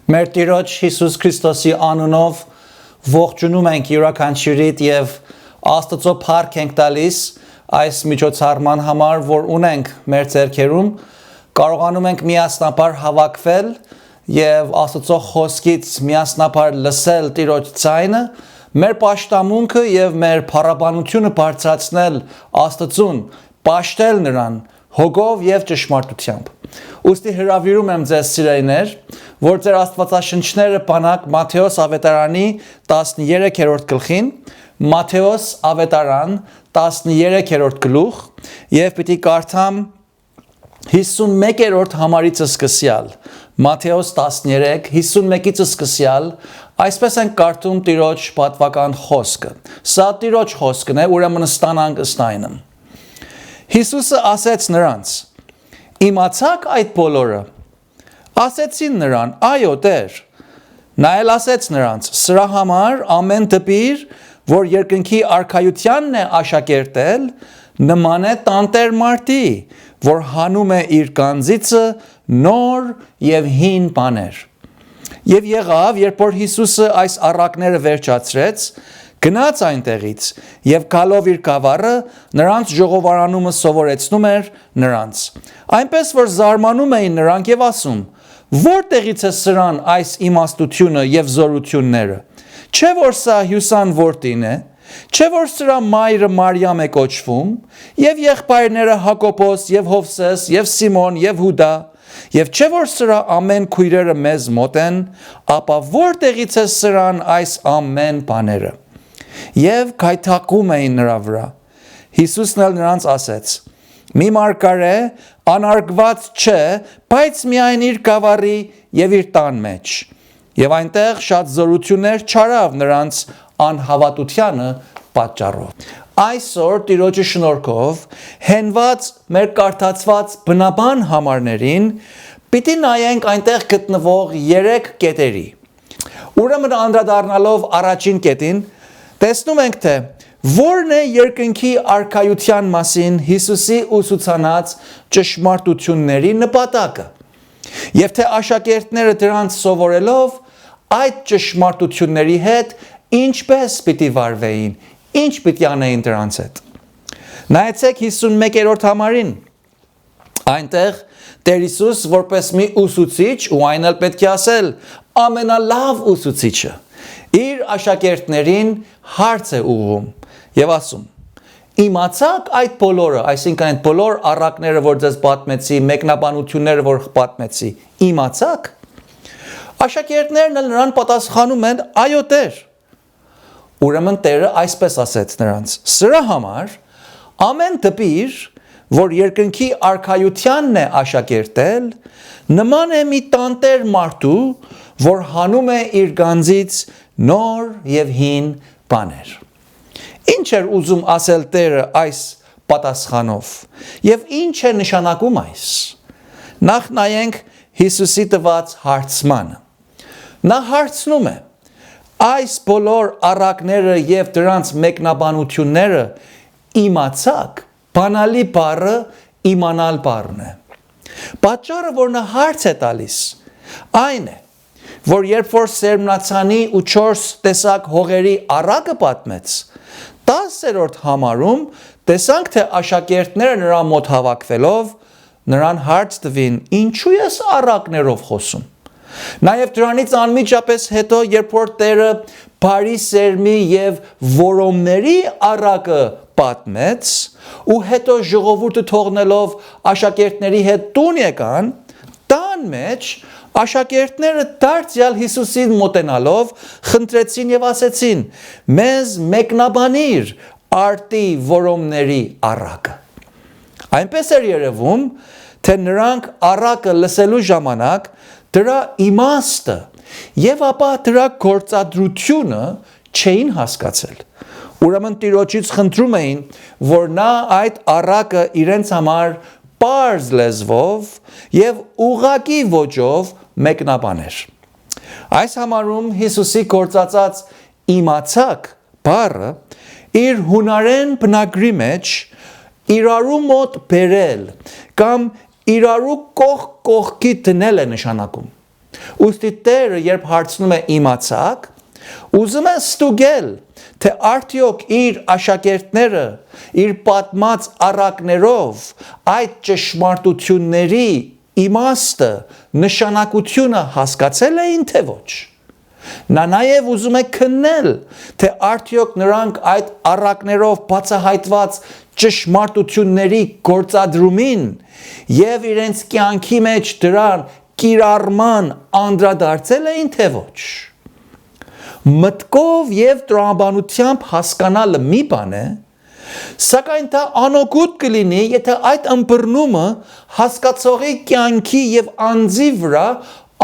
Մեր Տիրոջ Հիսուս Քրիստոսի անունով ողջունում ենք յուրաքանչյուրիդ եւ Աստծո փառք ենք տալիս այս միջոցառման համար, որ ունենք մեր ձեռքերում, կարողանում ենք միասնապար հավաքվել եւ Աստծո խոսքից միասնապար լսել Տիրոջ ձայնը, մեր պաշտամունքը եւ մեր փառաբանությունը բարձրացնել Աստծուն, պաշտել նրան հոգով եւ ճշմարտությամբ։ Ուստի հրավիրում եմ ձեզ սիրելիներ, որ ձեր աստվածաշնչները բանակ Մատթեոս ավետարանի 13-րդ գլխին, Մատթեոս ավետարան 13-րդ գլուխ եւ պիտի կարդամ 51-րդ համարից սկսյալ, Մատթեոս 13, 51-ից սկսյալ, այսպես են կարդում Տիրոջ պատվական խոսքը։ Սա Տիրոջ խոսքն է, ուրեմն ստանանք ըստ այնը։ Հիսուսը ասեց նրանց. Իմացաք այդ բոլորը։ Ասեցին նրան. այո, Տեր։ Նա էլ ասեց նրանց. սրա համար ամեն դպիր, որ երկնքի արքայությանն է աշակերտել, նման է տանտեր մարդի, որ հանում է իր գանձիցը նոր եւ հին բաներ։ Եվ եղավ, երբ որ Հիսուսը այս առակները վերջացրեց, գնաց այնտեղից եւ գալով իր գավառը նրանց ժողովարանը սովորեցնում էր նրանց։ Այնպես որ զարմանում էին նրանք եւ ասում. Որտեղից է սրան այս իմաստությունը եւ զորությունները։ Չէ որ սա Հյուսան որդին է, չէ որ սրա մայրը Մարիամ է կոչվում, եւ եղբայրները Հակոբոս եւ Հովսես եւ Սիմոն եւ Հուդա, եւ չէ որ սրա ամեն քույրերը մեզ մոտ են, ապա որտեղից է սրան այս ամեն բաները։ Եվ գայթակղում էին նրա վրա։ Հիսուսն էլ նրանց ասեց. մի մարգարե անարգված չէ, բայց միայն իր գավառի եւ իր տան մեջ։ Եվ այնտեղ շատ զորություններ չարավ նրանց անհավատությանը պատճառով։ Այսօր Տիրոջի շնորհքով հենված մեր կարդացված բնաբան համարներին պիտի նայենք այնտեղ գտնվող 3 կետերի։ Ուրեմն անդրադառնալով առաջին կետին, տեսնում ենք թե որն է երկնքի արքայության մասին Հիսուսի ուսուցանած ճշմարտությունների նպատակը։ Եվ թե աշակերտները դրանց սովորելով այդ ճշմարտությունների հետ ինչպես պիտի վարվեին, ինչ պիտի անեին դրանց հետ։ Նայեցեք 51-րդ համարին։ Այնտեղ Տեր Հիսուս որպես մի ուսուցիչ, ու այն էլ պետք է ասել, ամենալավ ուսուցիչը, իր աշակերտներին հարց է ուղղում եւ ասում. Իմացաք այդ բոլորը, այսինքն այդ բոլոր առակները, որ ձեզ պատմեցի, մեկնաբանությունները, որ պատմեցի, իմացաք։ Աշակերտներն էլ նրան պատասխանում են. այո, Տեր։ Ուրեմն Տերը այսպես ասեց նրանց. սրա համար ամեն դպիր, որ երկնքի արքայությանն է աշակերտել, նման է մի տանտեր մարդու, որ հանում է իր գանձից նոր եւ հին բաներ։ Ինչ էր ուզում ասել Տերը այս պատասխանով եւ ինչ է նշանակում այս։ Նախ նայենք Հիսուսի տված հարցմանը։ Նա հարցնում է. այս բոլոր առակները եւ դրանց մեկնաբանությունները իմացաք, բանալի բառը իմանալ բառն է։ Պատճառը, որ նա հարց է տալիս, այն է, որ երբ որ Սերմնացանի ու 4 տեսակ հողերի առակը պատմեց, 10-րդ համարում տեսանք, թե աշակերտները նրա մոտ հավաքվելով նրան հարց տվին. ինչու ես առակներով խոսում։ Նաև դրանից անմիջապես հետո, երբ որ Տերը բարի սերմի եւ որոմների առակը պատմեց, ու հետո ժողովուրդը թողնելով աշակերտների հետ տուն եկան, տան մեջ աշակերտները դարձյալ Հիսուսին մոտենալով խնդրեցին եւ ասեցին. մեզ մեկնաբանիր արտի որոմների առակը։ Այնպես էր երևում, թե նրանք առակը լսելու ժամանակ դրա իմաստը եւ ապա դրա գործադրությունը չէին հասկացել։ Ուրեմն Տիրոջից խնդրում էին, որ նա այդ առակը իրենց համար պարզ լեզվով եւ ուղղակի ոճով մեկնաբաներ։ Այս համարում Հիսուսի գործածած իմացաք բառը իր հունարեն բնագրի մեջ իրարու մոտ բերել կամ իրարու կողք կողքի դնել է նշանակում։ Ուստի Տերը երբ հարցնում է իմացաք, ուզում է ստուգել, թե արդյոք իր աշակերտները իր պատմած առակներով այդ ճշմարտությունների իմաստը, նշանակությունը հասկացել էին թե ոչ։ Նա նաև ուզում է քննել, թե արդյոք նրանք այդ առակներով բացահայտված ճշմարտությունների գործադրումին եւ իրենց կյանքի մեջ դրան կիրառման անդրադարձել էին թե ոչ։ Մտքով եւ տրամաբանությամբ հասկանալը մի բան է, սակայն դա անօգուտ կլինի, եթե այդ ըմբռնումը հասկացողի կյանքի եւ անձի վրա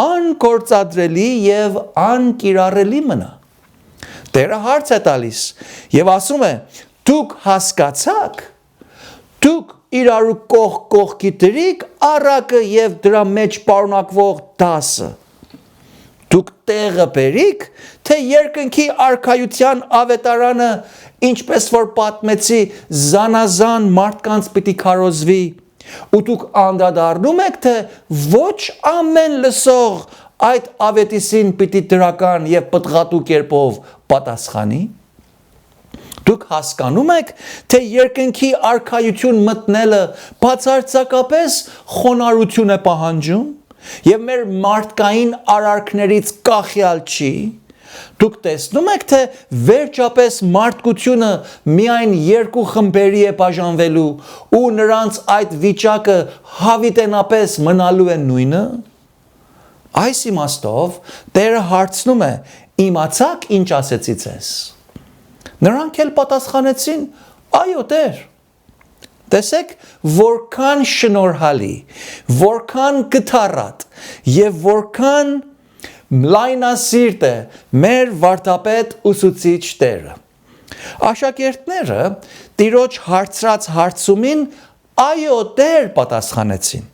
անգործադրելի եւ անկիրառելի մնա։ Տերը հարց է տալիս եւ ասում է. դուք հասկացաք, դուք իրարու կողքի դրիք առակը եւ դրա մեջ պարունակվող դասը։ Դուք տեղը բերիք, թե երկնքի արքայության ավետարանը, ինչպես որ պատմեցի, զանազան մարդկանց պիտի քարոզվի, ու դուք անդրադառնում եք, թե ոչ ամեն լսող այդ ավետիսին պիտի դրական եւ պտղատու կերպով պատասխանի։ Դուք հասկանում եք, թե երկնքի արքայություն մտնելը բացարձակապես խոնարհություն է պահանջում եւ մեր մարդկային արարքներից կախյալ չի։ Դուք տեսնում եք, թե վերջապես մարդկությունը միայն երկու խմբերի է բաժանվելու ու նրանց այդ վիճակը հավիտենապես մնալու է նույնը։ Այս իմաստով Տերը հարցնում է. իմացաք ինչ ասեցի ձեզ։ Նրանք էլ պատասխանեցին. այո Տեր։ Տեսեք, որքան շնորհալի, որքան գթառատ եւ որքան լայնասիրտ է մեր վարդապետ ուսուցիչ Տերը։ Աշակերտները Տիրոջ հարցրած հարցումին այո Տեր պատասխանեցին։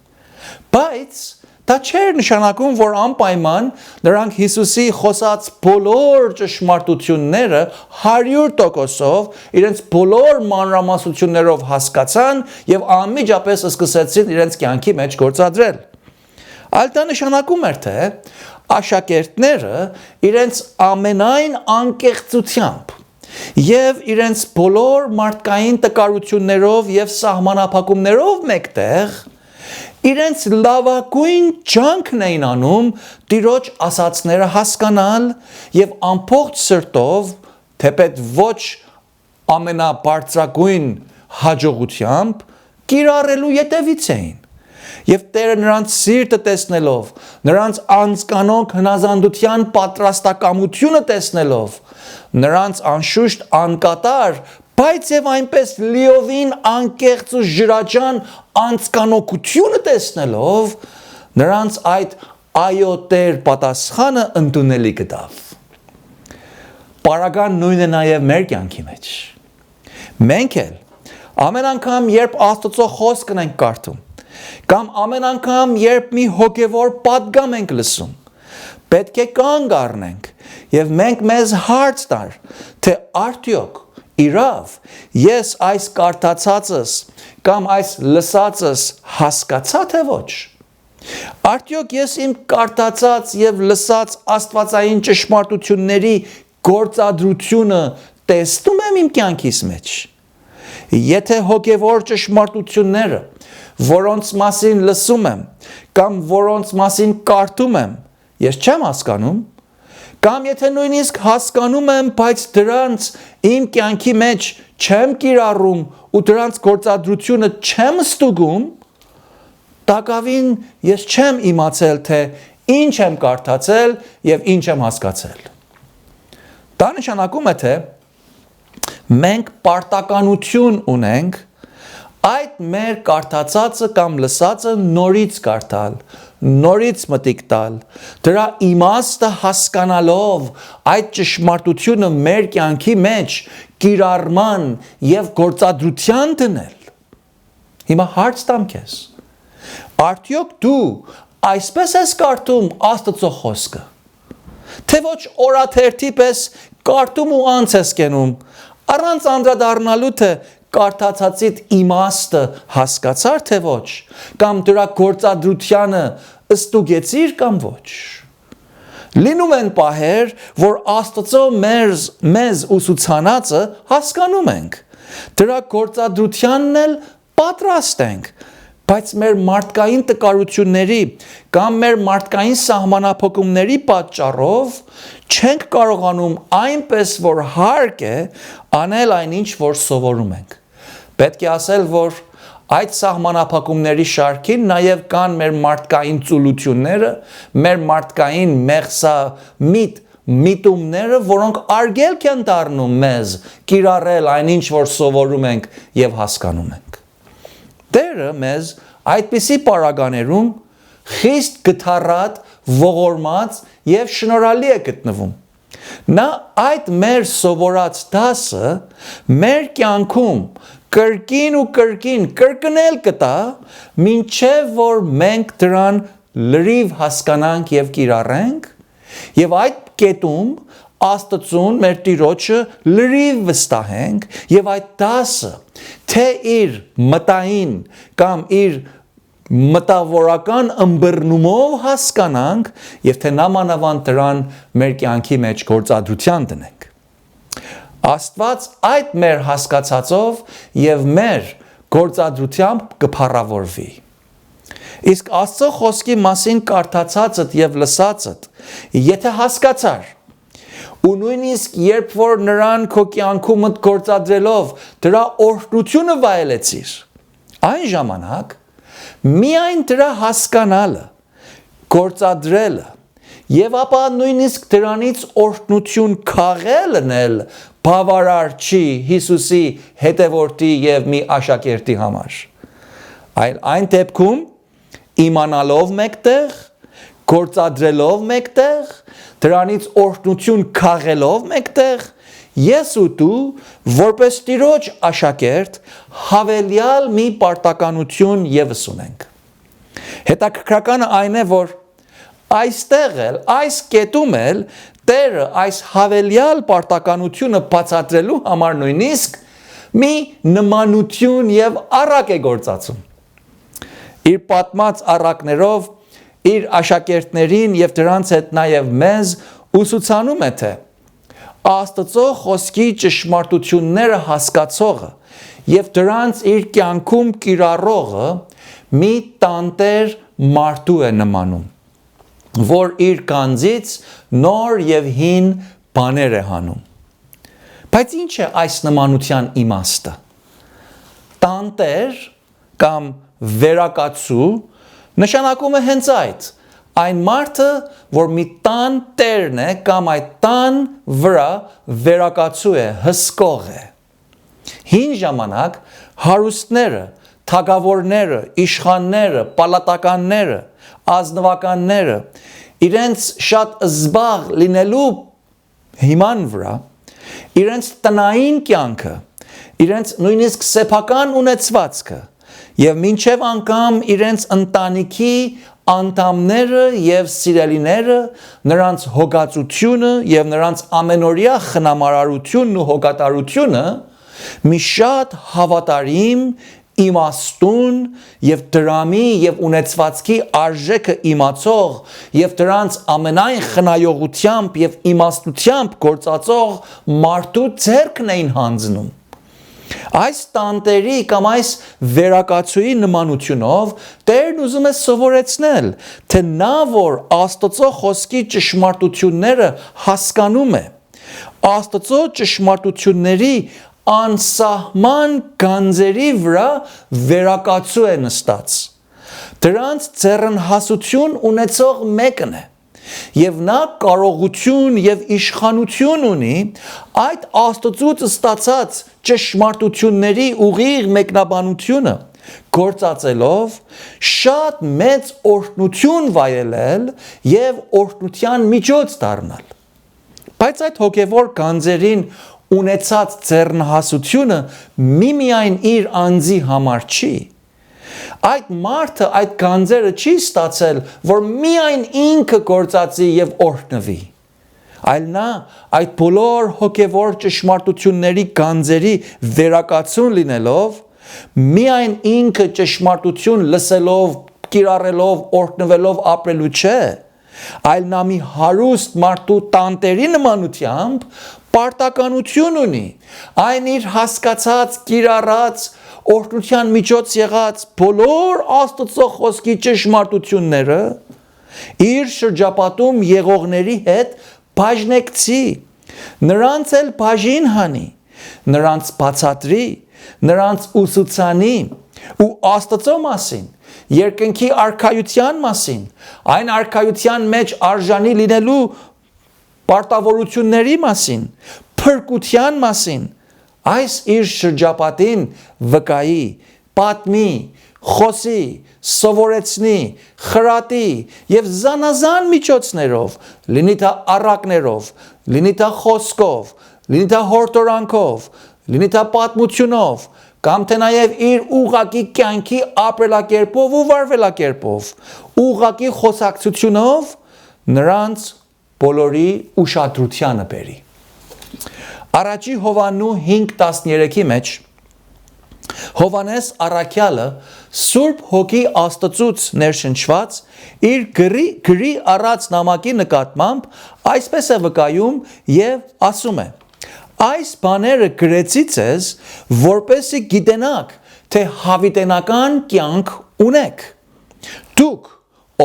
Բայց դա չէր նշանակում, որ անպայման նրանք Հիսուսի խոսած բոլոր ճշմարտությունները 100%-ով իրենց բոլոր մանրամասնություններով հասկացան եւ անմիջապես սկսեցին իրենց կյանքի մեջ գործադրել։ Այլ դա նշանակում էր, թե աշակերտները իրենց ամենայն անկեղծությամբ եւ իրենց բոլոր մարդկային տկարություններով եւ սահմանափակումներով մեկտեղ իրենց լավագույն ջանքն էին անում Տիրոջ ասածները հասկանալ եւ ամբողջ սրտով, թեպետ ոչ ամենաբարձրագույն հաջողությամբ կիրառելու յետևից էին։ Եվ Տերը նրանց սիրտը տեսնելով, նրանց անձկանոք հնազանդության պատրաստակամությունը տեսնելով, նրանց անշուշտ անկատար, բայց եւ այնպես լիովին անկեղծ ու ժրաջան անձկանոքությունը տեսնելով, նրանց այդ այո Տեր պատասխանը ընդունելի գտավ։ Պարագան նույնն է նաեւ մեր կյանքի մեջ։ Մենք էլ ամեն անգամ, երբ Աստծո խոսքն ենք կարդում, կամ ամեն անգամ, երբ մի հոգևոր պատգամ ենք լսում, պետք է կանգ առնենք եւ մենք մեզ հարց տար, թե արդյոք իրավ ես այս կարդացածս կամ այս լսածս հասկացա թե ոչ։ Արդյոք ես իմ կարդացած եւ լսած աստվածային ճշմարտությունների գործադրությունը տեսնում եմ իմ կյանքիս մեջ։ Եթե հոգևոր ճշմարտությունները, որոնց մասին լսում եմ, կամ որոնց մասին կարդում եմ, ես չեմ հասկանում, կամ եթե նույնիսկ հասկանում եմ, բայց դրանց իմ կյանքի մեջ չեմ կիրառում ու դրանց գործադրությունը չեմ ստուգում, տակավին ես չեմ իմացել, թե ինչ եմ կարդացել եւ ինչ եմ հասկացել։ Դա նշանակում է, թե մենք պարտականություն ունենք այդ մեր կարդացածը կամ լսածը նորից կարդալ, նորից մտիկ տալ, դրա իմաստը հասկանալով այդ ճշմարտությունը մեր կյանքի մեջ կիրառման եւ գործադրության դնել։ Հիմա հարց տամ քեզ. արդյոք դու այսպես ես կարդում Աստծո խոսքը, թե ոչ օրաթերթի պես կարդում ու անց ես կենում, առանց անդրադառնալու թե կարդացածիդ իմաստը հասկացար թե ոչ, կամ դրա գործադրությանը ստուգեցիր կամ ոչ։ Լինում են պահեր, որ Աստծո մեզ ուսուցանածը հասկանում ենք, դրա գործադրությանն էլ պատրաստ ենք, բայց մեր մարդկային տկարությունների կամ մեր մարդկային սահմանափակումների պատճառով չենք կարողանում այնպես, որ հարկ է, անել այնինչ, որ սովորում ենք։ Պետք է ասել, որ այդ սահմանափակումների շարքին նաև կան մեր մարդկային ծուլությունները, մեր մարդկային միտումները, որոնք արգելք են դառնում մեզ կիրառել այնինչ, որ սովորում ենք եւ հասկանում ենք։ Տերը մեզ այդպիսի պարագաներում խիստ գթառատ, ողորմած եւ շնորհալի է գտնվում։ Նա այդ մեր սովորած դասը մեր կյանքում կրկին ու կրկին կրկնել կտա, մինչև որ մենք դրան լրիվ հասկանանք եւ կիրառենք, եւ այդ կետում Աստծուն մեր Տիրոջը լրիվ վստահենք եւ այդ դասը թե իր մտային կամ իր մտավորական ըմբռնումով հասկանանք եւ թե նամանավանդ դրան մեր կյանքի մեջ գործադրության դնենք։ Աստված այդ մեր հասկացածով եւ մեր գործադրությամբ կփառավորվի։ Իսկ Աստծո խոսքի մասին կարդացածդ եւ լսածդ, եթե հասկացար, ու նույնիսկ երբ որ նրան քո կյանքումդ գործադրելով դրա օրհնությունը վայելեցիր, այն ժամանակ միայն դրա հասկանալը, գործադրելը եւ ապա նույնիսկ դրանից օրհնություն քաղելն էլ բավարար չի Հիսուսի հետևորդի եւ մի աշակերտի համար։ Այլ այն դեպքում իմանալով մեկտեղ, գործադրելով մեկտեղ, դրանից օրհնություն քաղելով մեկտեղ, ես ու դու որպես Տիրոջ աշակերտ հավելյալ մի պարտականություն եւս ունենք։ Հետաքրքրականը այն է, որ այստեղ էլ, այս կետում էլ Տերը այս հավելյալ պարտականությունը բացատրելու համար նույնիսկ մի նմանություն եւ առակ է գործածում։ Իր պատմած առակներով իր աշակերտներին եւ դրանց հետ նաեւ մեզ ուսուցանում է թե Աստծո խոսքի ճշմարտությունները հասկացողը եւ դրանց իր կյանքում կիրառողը մի տանտեր մարդու է նմանում, որ իր կանձից նոր եւ հին բաներ է հանում։ Բայց ինչ է այս նմանության իմաստը։ Տանտեր կամ վերակացու նշանակում է հենց այն մարդը, որ մի տան տերն է կամ այդ տան վրա վերակացու է, հսկող է։ Հին ժամանակ հարուստները, թագավորները, իշխանները, պալատականները, ազնվականները իրենց շատ զբաղ լինելու հիման վրա, իրենց տնային կյանքը, իրենց նույնիսկ սեփական ունեցվածքը եւ մինչեւ անգամ իրենց ընտանիքի անդամները եւ սիրելիները, նրանց հոգացությունը եւ նրանց ամենօրյա խնամարարությունն ու հոգատարությունը մի շատ հավատարիմ, իմաստուն եւ դրամի եւ ունեցվածքի արժեքը իմացող եւ դրանց ամենայն խնայողությամբ եւ իմաստությամբ գործածող մարդու ձեռքն էին հանձնում։ Այս տանտերի կամ այս վերակացուի նմանությունով Տերն ուզում է սովորեցնել, թե նա որ Աստծո խոսքի ճշմարտությունները հասկանում է, Աստծո ճշմարտությունների անսահման գանձերի վրա վերակացու է նստած։ Դրանց ձեռնհասություն ունեցող մեկն է։ Եվ նա կարողություն եւ իշխանություն ունի այդ Աստծուց ստացած ճշմարտությունների ուղիղ մեկնաբանությունը գործածելով շատ մեծ օրհնություն վայելել եւ օրհնության միջոց դառնալ։ Բայց այդ հոգեվոր գանձերին ունեցած ձեռնհասությունը միմիայն իր անձի համար չի։ Այդ մարդը այդ գանձերը չի ստացել, որ միայն ինքը գործածի եւ օրհնվի, այլ նա այդ բոլոր հոգեվոր ճշմարտությունների գանձերի վերակացուն լինելով, միայն ինքը ճշմարտություն լսելով, կիրառելով, օրհնվելով ապրելու չէ, այլ նա մի հարուստ մարդու տանտերի նմանությամբ պարտականություն ունի, այն իր հասկացած, կիրառած, օրհնության միջոց եղած բոլոր Աստծո խոսքի ճշմարտությունները իր շրջապատում եղողների հետ բաժնեկցի, նրանց էլ բաժին հանի, նրանց բացատրի, նրանց ուսուցանի ու Աստծո մասին, երկնքի արքայության մասին, այն արքայության մեջ արժանի լինելու պարտավորությունների մասին, փրկության մասին, այս իր շրջապատին վկայի, պատմի, խոսի, սովորեցնի, խրատի եւ զանազան միջոցներով, լինի դա առակներով, լինի դա խոսքով, լինի դա հորդորանքով, լինի դա պատմությունով, կամ թե նաև իր ուղղակի կյանքի ապրելակերպով ու վարվելակերպով, ուղղակի խոսակցությունով նրանց բոլորի ուշադրությանը բերի։ Առաջի Հովաննու 5:13-ի մեջ Հովանես առաքյալը Սուրբ Հոգի Աստծուց ներշնչված իր գրի առած նամակի նկատմամբ այսպես է վկայում եւ ասում է. Այս բաները գրեցի ձեզ, որպեսզի գիտենաք, թե հավիտենական կյանք ունեք։ Դուք,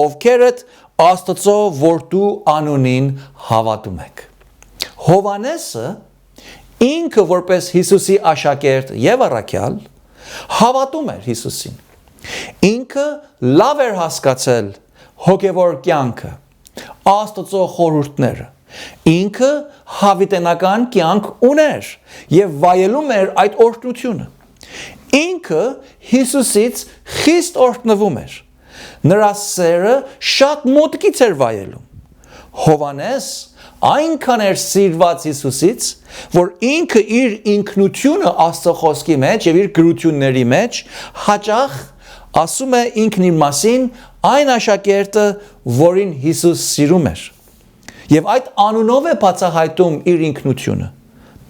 ովքերդ Աստծո որդու անունին հավատում եք։ Հովանեսը ինքը որպես Հիսուսի աշակերտ եւ առաքյալ հավատում էր Հիսուսին։ Ինքը լավ էր հասկացել հոգևոր կյանքը, Աստծո խորհուրդները։ Ինքը հավիտենական կյանք ուներ եւ վայելում էր այդ օրհնությունը։ Ինքը Հիսուսից խիստ օրհնվում էր։ Նրա սերը շատ մոտիկից էր վայելում։ Հովանես այնքան էր սիրված Հիսուսից, որ ինքը իր ինքնությունը Աստծո խոսքի մեջ եւ իր գրությունների մեջ հաճախ ասում է ինքն իր մասին այն աշակերտը, որին Հիսուս սիրում էր։ Եվ այդ անունով է բացահայտում իր ինքնությունը։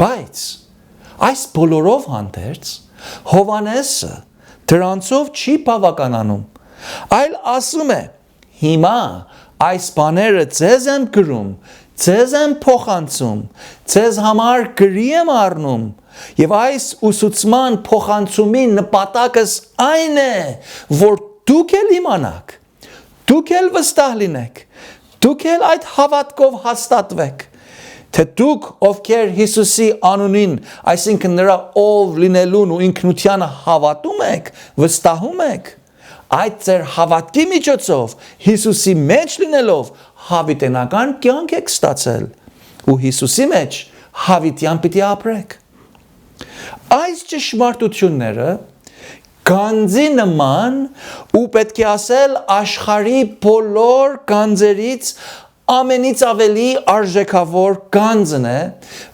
Բայց այս բոլորով հանդերձ Հովանեսը դրանցով չի բավականանում, այլ ասում է. հիմա այս բաները ձեզ եմ գրում, ձեզ եմ փոխանցում, ձեզ համար գրի եմ առնում, եւ այս ուսուցման փոխանցումի նպատակս այն է, որ դուք էլ իմանաք, դուք էլ վստահ լինեք, դուք էլ այդ հավատքով հաստատվեք, թե դուք, ովքեր Հիսուսի անունին, այսինքն նրա ով լինելուն ու ինքնությանը հավատում եք, վստահում եք, այդ ձեր հավատքի միջոցով, Հիսուսի մեջ լինելով, հավիտենական կյանք եք ստացել, ու Հիսուսի մեջ հավիտյան պիտի ապրեք։ Այս ճշմարտությունները գանձի նման ու պետք է ասել աշխարհի բոլոր գանձերից ամենից ավելի արժեքավոր գանձն է,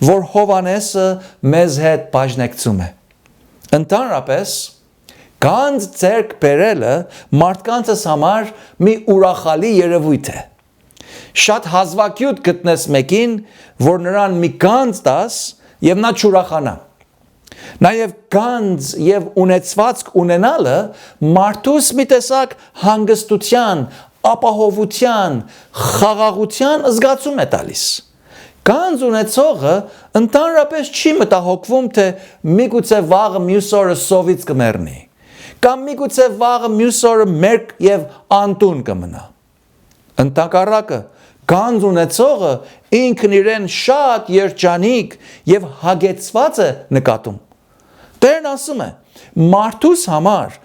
որ Հովանեսը մեզ հետ բաժնեկցում է։ Ընդհանրապես գանձ ձեռք բերելը մարդկանցս համար մի ուրախալի երևույթ է։ Շատ հազվագյուտ գտնես մեկին, որ նրան մի գանձ տաս եւ նա չուրախանա։ Նաև գանձ եւ ունեցվածք ունենալը մարդուս մի տեսակ հանգստության, ապահովության, խաղաղության զգացում է տալիս։ Գանձ ունեցողը ընդհանրապես չի մտահոգվում, թե միգուցե վաղը մյուս օրը սովից կմեռնի, կամ միգուցե վաղը մյուս օրը մերկ եւ անտուն կմնա։ Ընդհակառակը գանձ ունեցողը ինքն իրեն շատ երջանիկ եւ հագեցված է նկատում։ Տերն ասում է. մարդուս համար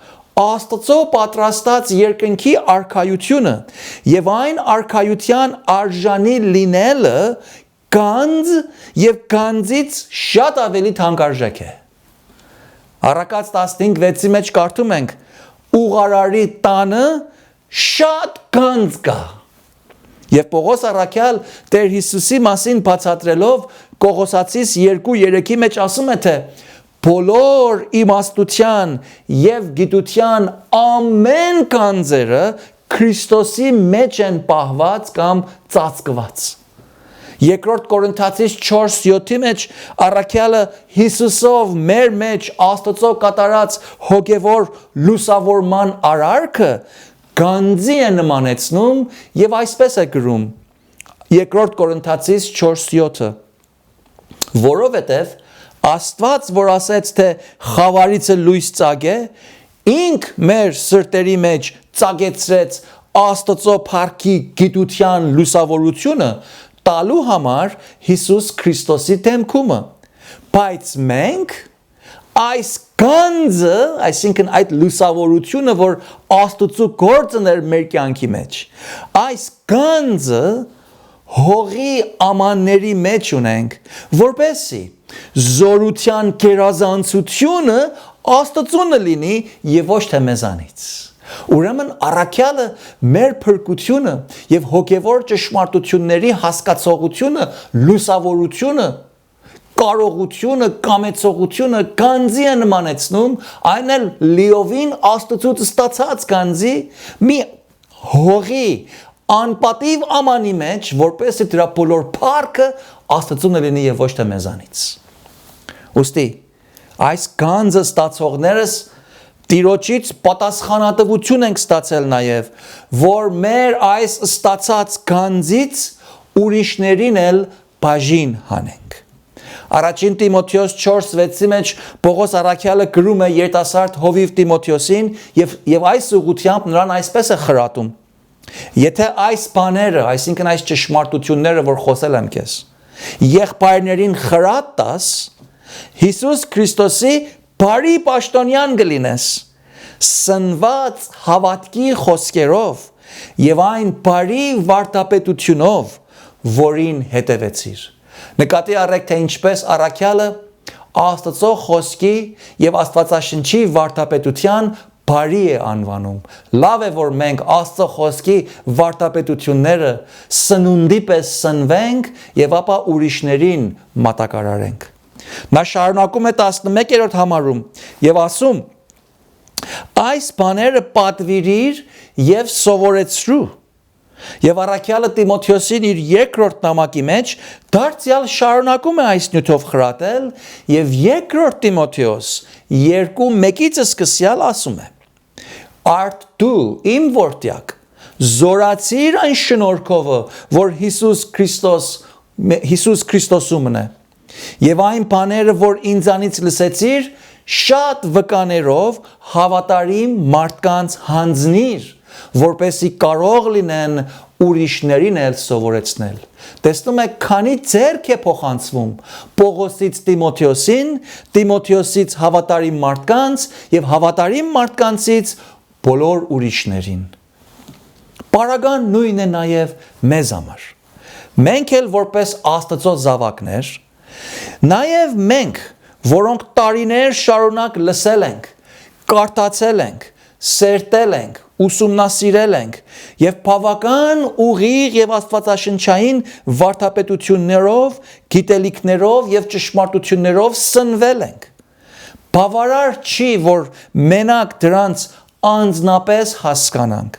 Աստծո պատրաստած երկնքի արքայությունը եւ այն արքայության արժանի լինելը գանձ եւ գանձից շատ ավելի թանկարժեք է։ Առակաց 15:6-ի մեջ կարդում ենք. ուղարարի տանը շատ գանձ կա։ Եվ Պողոս առաքյալ Տեր Հիսուսի մասին բացատրելով Կողոսացիս 2:3-ի մեջ ասում է, թե բոլոր իմաստության եւ գիտության ամեն գանձերը Քրիստոսի մեջ են պահված կամ ծածկված։ Երկրորդ Կորինթացիս 4:7-ի մեջ առաքյալը Հիսուսով մեր մեջ Աստծո կատարած հոգևոր լուսավորման արարքը գանձի է նմանեցնում եւ այսպես է գրում Երկրորդ Կորինթացիս 4:7 որովհետեւ Աստված որ ասեց թե խավարիցը լույս ծագե ինք մեր սրտերի մեջ ծագեցրեց Աստծո փառքի գիտության լուսավորությունը տալու համար Հիսուս Քրիստոսի դեմքումը բայց մենք այս գանձը այսինքն այդ լուսավորությունը որ Աստծո գործն էր մեր կյանքի մեջ այս գանձը հողի ամանների մեջ ունենք որպեսի զորության գերազանցությունը Աստծունը լինի եւ ոչ թե մեզանից Ուրեմն առաքյալը մեր փրկությունը եւ հոգեվոր ճշմարտությունների հասկացողությունը լուսավորությունը կարողությունը կամեցողությունը գանձի է նմանեցնում այն էլ լիովին Աստծուց ստացած գանձի մի հողի անպատիվ ամանի մեջ որպեսզի դրա բոլոր փառքը Աստծունը լինի եւ ոչ թե մեզանից Ոստի այս գանձը ստացողներս Տիրոջից պատասխանատվություն ենք ստացել նաև, որ մեր այս ստացած գանձից ուրիշներին էլ բաժին հանենք։ Առաջին Տիմոթեոս 4:6-ի մեջ Պողոս առաքյալը գրում է երիտասարդ հովիվ Տիմոթեոսին եւ այս ուղղությամբ նրան այսպես է խրատում. Եթե այս բաները, այսինքն այս ճշմարտությունները, որ խոսել եմ քեզ, եղբայրներին խրատ տաս, Հիսուս Քրիստոսի բարի պաշտոնյան կլինես, սնված հավատքի խոսքերով եւ այն բարի վարդապետությունով, որին հետևեցիր։ Նկատի առեք, թե ինչպես առաքյալը Աստծո խոսքի եւ Աստվածաշնչի վարդապետության բարի է անվանում։ Լավ է, որ մենք Աստծո խոսքի վարդապետությունները սնունդի պես սնվենք եւ ապա ուրիշներին մատակարարենք։ Նա շարունակում է 11-րդ համարում եւ ասում այս բաները պատվիրիր եւ սովորեցրու եւ առաքյալը Տիմոթեոսին իր երկրորդ նամակի մեջ դարձյալ շարունակում է այս նյութով խրատել եւ երկրորդ Տիմոթեոս 2:1-ից սկսյալ ասում է Արդ դու իմ որդյակ զորացիր այն շնորհքովը որ Հիսուս Քրիստոսումն է Եվ այն բաները, որ ինձանից լսեցիր, շատ վկաներով հավատարիմ մարդկանց հանձնիր, որպեսզի կարող լինեն ուրիշներին էլ սովորեցնել։ Տեսնում եք, քանի ձեռք է փոխանցվում Պողոսից Տիմոթեոսին, Տիմոթեոսից հավատարիմ մարդկանց եւ հավատարիմ մարդկանցից բոլոր ուրիշներին։ Պարագան նույնն է նաեւ մեզ համար։ Մենք էլ որպես Աստծո զավակներ Նաև մենք, որոնք տարիներ շարունակ լսել ենք, կարդացել ենք, սերտել ենք, ուսումնասիրել ենք եւ բավական ուղիղ եւ աստվածաշնչային վարդապետություններով, գիտելիքներով եւ ճշմարտություններով սնվել ենք։ Բավարար չի, որ մենակ դրանց անձնապես հասկանանք։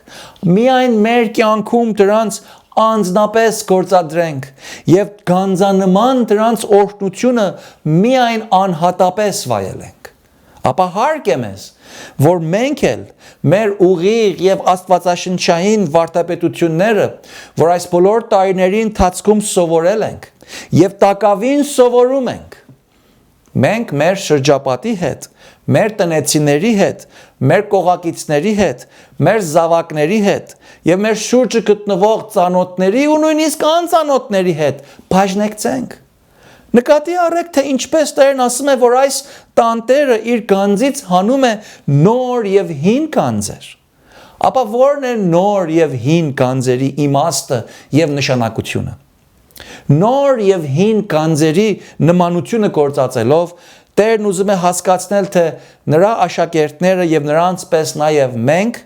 Միայն մեր կյանքում դրանց անձնապես գործադրենք եւ գանձանման դրանց օրհնությունը միայն անհատապես վայելենք ապա հարկ է մեզ որ մենք էլ մեր ուղիղ եւ աստվածաշնչային վարդապետությունները որ այս բոլոր տարիների ընթացքում սովորել ենք եւ տակավին սովորում ենք մենք մեր շրջապատի հետ մեր տնեցիների հետ մեր կողակիցների հետ մեր զավակների հետ եւ մեր շուրջը գտնվող ծանոթների ու նույնիսկ անծանոթների հետ բաժնեկցենք նկատի առեք թե ինչպես Տերն ասում է որ այս տանտերը իր գանձից հանում է նոր եւ հին գանձեր ապա ո՞րն է նոր եւ հին գանձերի իմաստը եւ նշանակությունը Նոր եւ հին գանձերի նմանությունը գործածելով Տերն ուզում է հասկացնել թե նրա աշակերտները եւ նրանց պես նաեւ մենք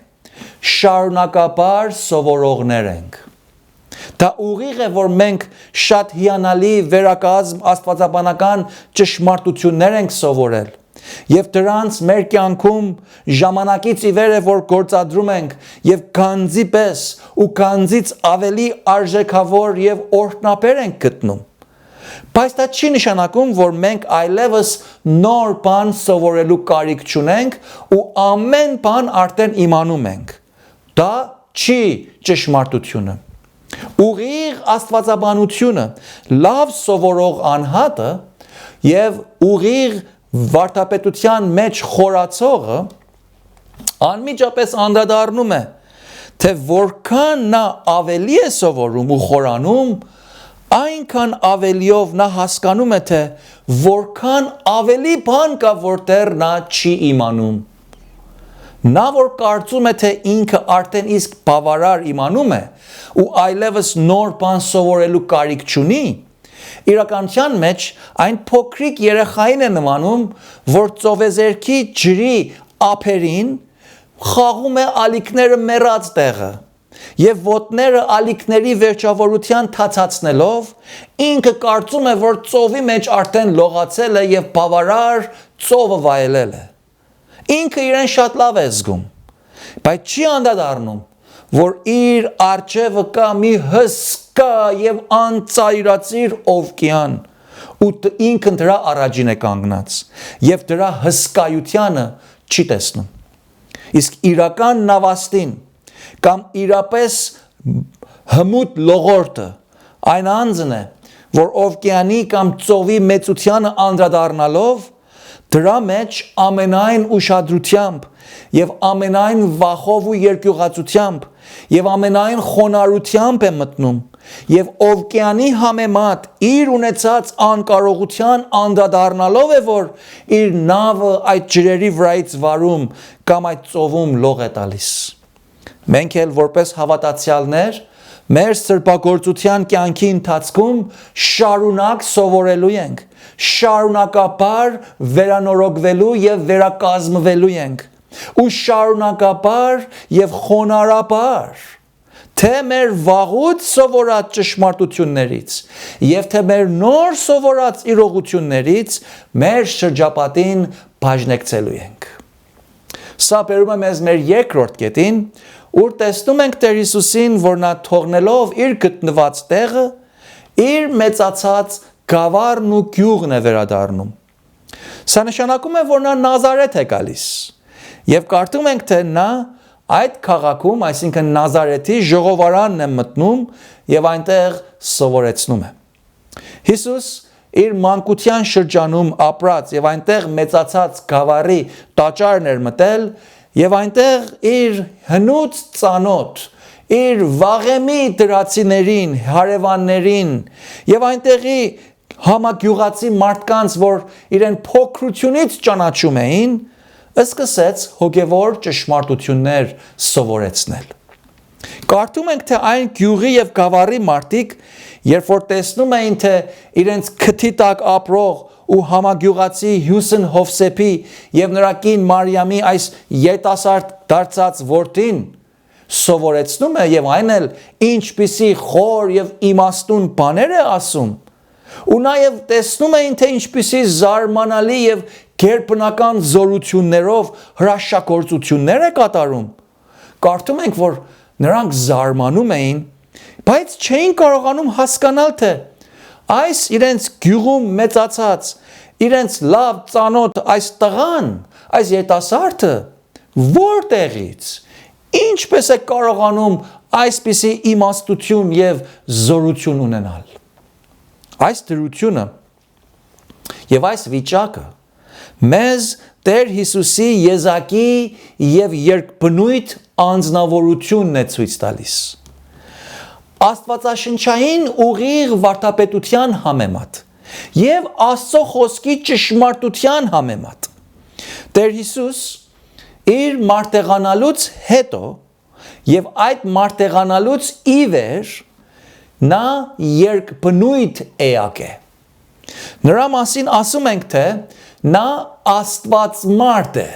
շարունակաբար սովորողներ ենք Դա ուղիղ է որ մենք շատ հիանալի վերակազմ աստվածաբանական ճշմարտություններ ենք սովորել Եվ դրանց մեր կյանքում ժամանակից ի վեր է որ գործադրում ենք եւ գանձի պես ու գանձից ավելի արժեքավոր եւ օրհնաբեր ենք գտնում Բայց դա չի նշանակում որ մենք այլևս նոր բան սովորելու կարիք չունենք ու ամեն բան արդեն իմանում ենք Դա չի ճշմարտությունը։ Ուղիղ աստվածաբանությունը լավ սովորող անհատը եւ ուղիղ վարդապետության մեջ խորացողը անմիջապես անդրադառնում է, թե որքան նա ավելի է սովորում ու խորանում, այնքան ավելիով նա հասկանում է, թե որքան ավելի բան կա, որտեղ նա չի իմանում։ Նա որ կարծում է, թե ինքը արդեն իսկ բավարար իմանում է ու այլևս նոր բան սովորելու կարիք չունի, իրականության մեջ այն փոքրիկ երեխային է նմանում, որ ծովեզերքի ջրի ափերին խաղում է ալիքները մեռած տեղը եւ ոտները ալիքների վերջավորության թացացնելով ինքը կարծում է, որ ծովի մեջ արդեն լողացել է եւ բավարար ծովը վայելել է։ Ինքը իրեն շատ լավ է զգում, բայց չի անդրադառնում, որ իր արջևը կա մի հսկա եւ անծայրածիր օվկիան ու ինքն դրա առաջին է կանգնած եւ դրա հսկայությանը չի տեսնում։ Իսկ իրական նավաստին կամ իրապես հմուտ լողորտը այն անձն է, որ օվկիանի կամ ծովի մեծությանը անդրադառնալով դրա մեջ ամենայն ուշադրությամբ եւ ամենայն վախով ու երկյուղացությամբ եւ ամենայն խոնարհությամբ է մտնում եւ օվկիանի համեմատ իր ունեցած անկարողության անդրադառնալով է, որ իր նավը այդ ջրերի վրայից վարում կամ այդ ծովում լող է տալիս։ Մենք էլ որպես հավատացյալներ մեր սրբագործության կյանքի ընթացքում շարունակ սովորելու ենք, շարունակաբար վերանորոգվելու եւ վերակազմվելու ենք ու շարունակաբար եւ խոնարհաբար թե մեր վաղուց սովորած ճշմարտություններից եւ թե մեր նոր սովորած իրողություններից մեր շրջապատին բաժնեկցելու ենք։ Սա բերում է մեզ մեր երկրորդ կետին, ուր տեսնում ենք Տեր Հիսուսին, որ նա թողնելով իր գտնված տեղը, իր մեծացած գավառն ու գյուղն է վերադառնում։ Սա նշանակում է, որ նա Նազարեթ է գալիս եւ կարդում ենք, թե նա այդ քաղաքում, այսինքն Նազարեթի ժողովարանն է մտնում եւ այնտեղ սովորեցնում է։ Հիսուս իր մանկության շրջանում ապրած եւ այնտեղ մեծացած գավառի տաճարն էր մտել եւ այնտեղ իր հնուց ծանոթ, իր վաղեմի դրացիներին, հարևաններին եւ այնտեղի համագյուղացի մարդկանց, որ իրեն փոքրությունից ճանաչում էին, սկսեց հոգևոր ճշմարտություններ սովորեցնել։ Կարդում ենք, թե այն գյուղի եւ գավառի մարդիկ, երբ որ տեսնում էին, թե իրենց քթի տակ ապրող ու համագյուղացի Հյուսն Հովսեփի եւ նրա կին Մարիամի այս երիտասարդ դարձած որդին սովորեցնում է եւ այն էլ ինչպիսի խոր եւ իմաստուն բաներ է ասում, ու նաեւ տեսնում էին, թե ինչպիսի զարմանալի եւ գերբնական զորություններով հրաշագործություններ է կատարում, կարդում ենք, որ նրանք զարմանում էին, բայց չէին կարողանում հասկանալ, թե այս իրենց գյուղում մեծացած, իրենց լավ ծանոթ այս տղան, այս երիտասարդը որտեղից, ինչպես է կարողանում այսպիսի իմաստություն եւ զորություն ունենալ։ Այս դրությունը եւ այս վիճակը մեզ Տեր Հիսուսի եզակի եւ երկբնույթ անձնավորությունն է ցույց տալիս։ Աստվածաշնչային ուղիղ վարդապետության համեմատ եւ Աստծո խոսքի ճշմարտության համեմատ Տեր Հիսուս իր մարտեղանալուց հետո եւ այդ մարտեղանալուց ի վեր նա երկբնույթ էակ է։ Նրա մասին ասում ենք, թե նա Աստված մարդ է։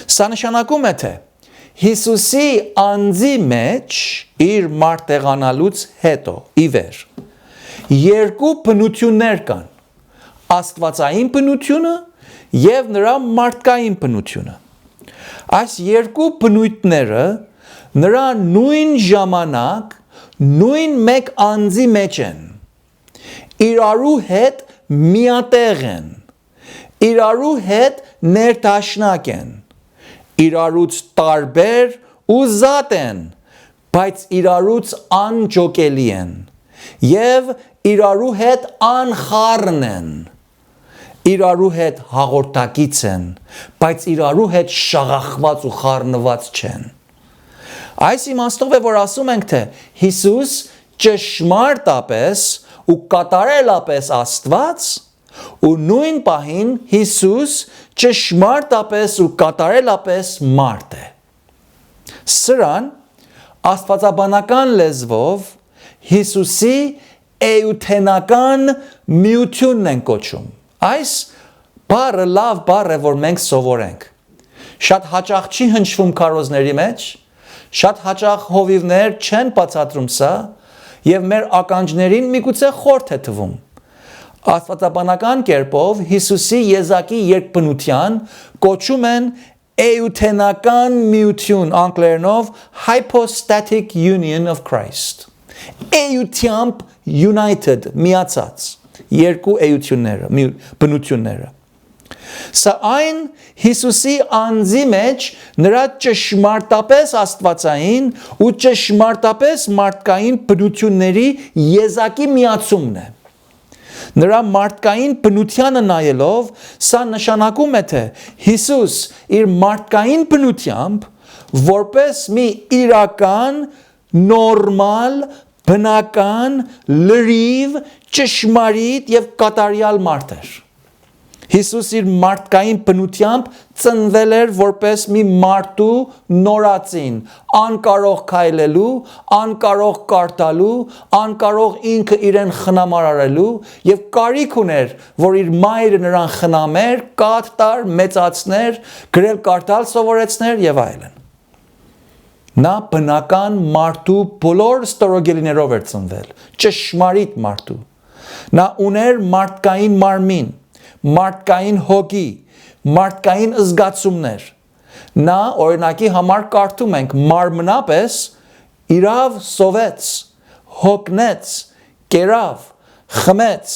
Սա նշանակում է, թե Հիսուսի անձի մեջ իր մարտեղանալուց հետո ի վեր երկու բնություններ կան. Աստվածային բնությունը եւ նրա մարդկային բնությունը։ Այս երկու բնույթները նրա նույն ժամանակ նույն մեկ անձի մեջ են, իրարու հետ միատեղ են, իրարու հետ ներդաշնակ են, իրարուց տարբեր ու զատ են, բայց իրարուց անջոկելի են, և իրարու հետ անխառն են, իրարու հետ հաղորդակից են, բայց իրարու հետ շաղախված ու խառնված չեն։ Այս իմաստով է, որ ասում ենք, թե Հիսուս ճշմարտապես ու կատարելապես Աստված, ու նույն պահին Հիսուս ճշմարտապես ու կատարելապես մարդ է։ Սրան աստվածաբանական լեզվով Հիսուսի էութենական միությունն են կոչում։ Այս բառը լավ բառ է, որ մենք սովորենք։ Շատ հաճախ չի հնչվում քարոզների մեջ, շատ հաճախ հովիվներ չեն բացատրում սա, և մեր ականջներին միգուցե խորթ է թվում։ Աստվածաբանական կերպով Հիսուսի եզակի երկբնության կոչում են էութենական միություն, անգլերենով hypostatic union of Christ։ Էությամբ united, միացած, երկու էությունները, բնությունները։ Սա այն Հիսուսի անձի մեջ նրա ճշմարտապես աստվածային ու ճշմարտապես մարդկային բնությունների եզակի միացումն է։ Նրա մարդկային բնությանը նայելով, սա նշանակում է, թե Հիսուս իր մարդկային բնությամբ, որպես մի իրական, նորմալ, բնական, լրիվ, ճշմարիտ և կատարյալ մարդ էր։ Հիսուս իր մարդկային բնությամբ ծնվել էր որպես մի մարդու նորածին, անկարող քայլելու, անկարող կարդալու, անկարող ինքը իրեն խնամարարելու և կարիք ուներ, որ իր մայրը նրան խնամեր, կաթ տար, մեծացներ, գրել կարդալ սովորեցներ և այլն։ Նա բնական մարդու բոլոր ստորոգելիներով էր ծնվել, ճշմարիտ մարդու։ Նա ուներ մարդկային մարմին, մարդկային հոգի, մարդկային զգացումներ։ Նա օրինակի համար կարդում ենք մարմնապես իրավ սովեց, հոգնեց, կերավ, խմեց,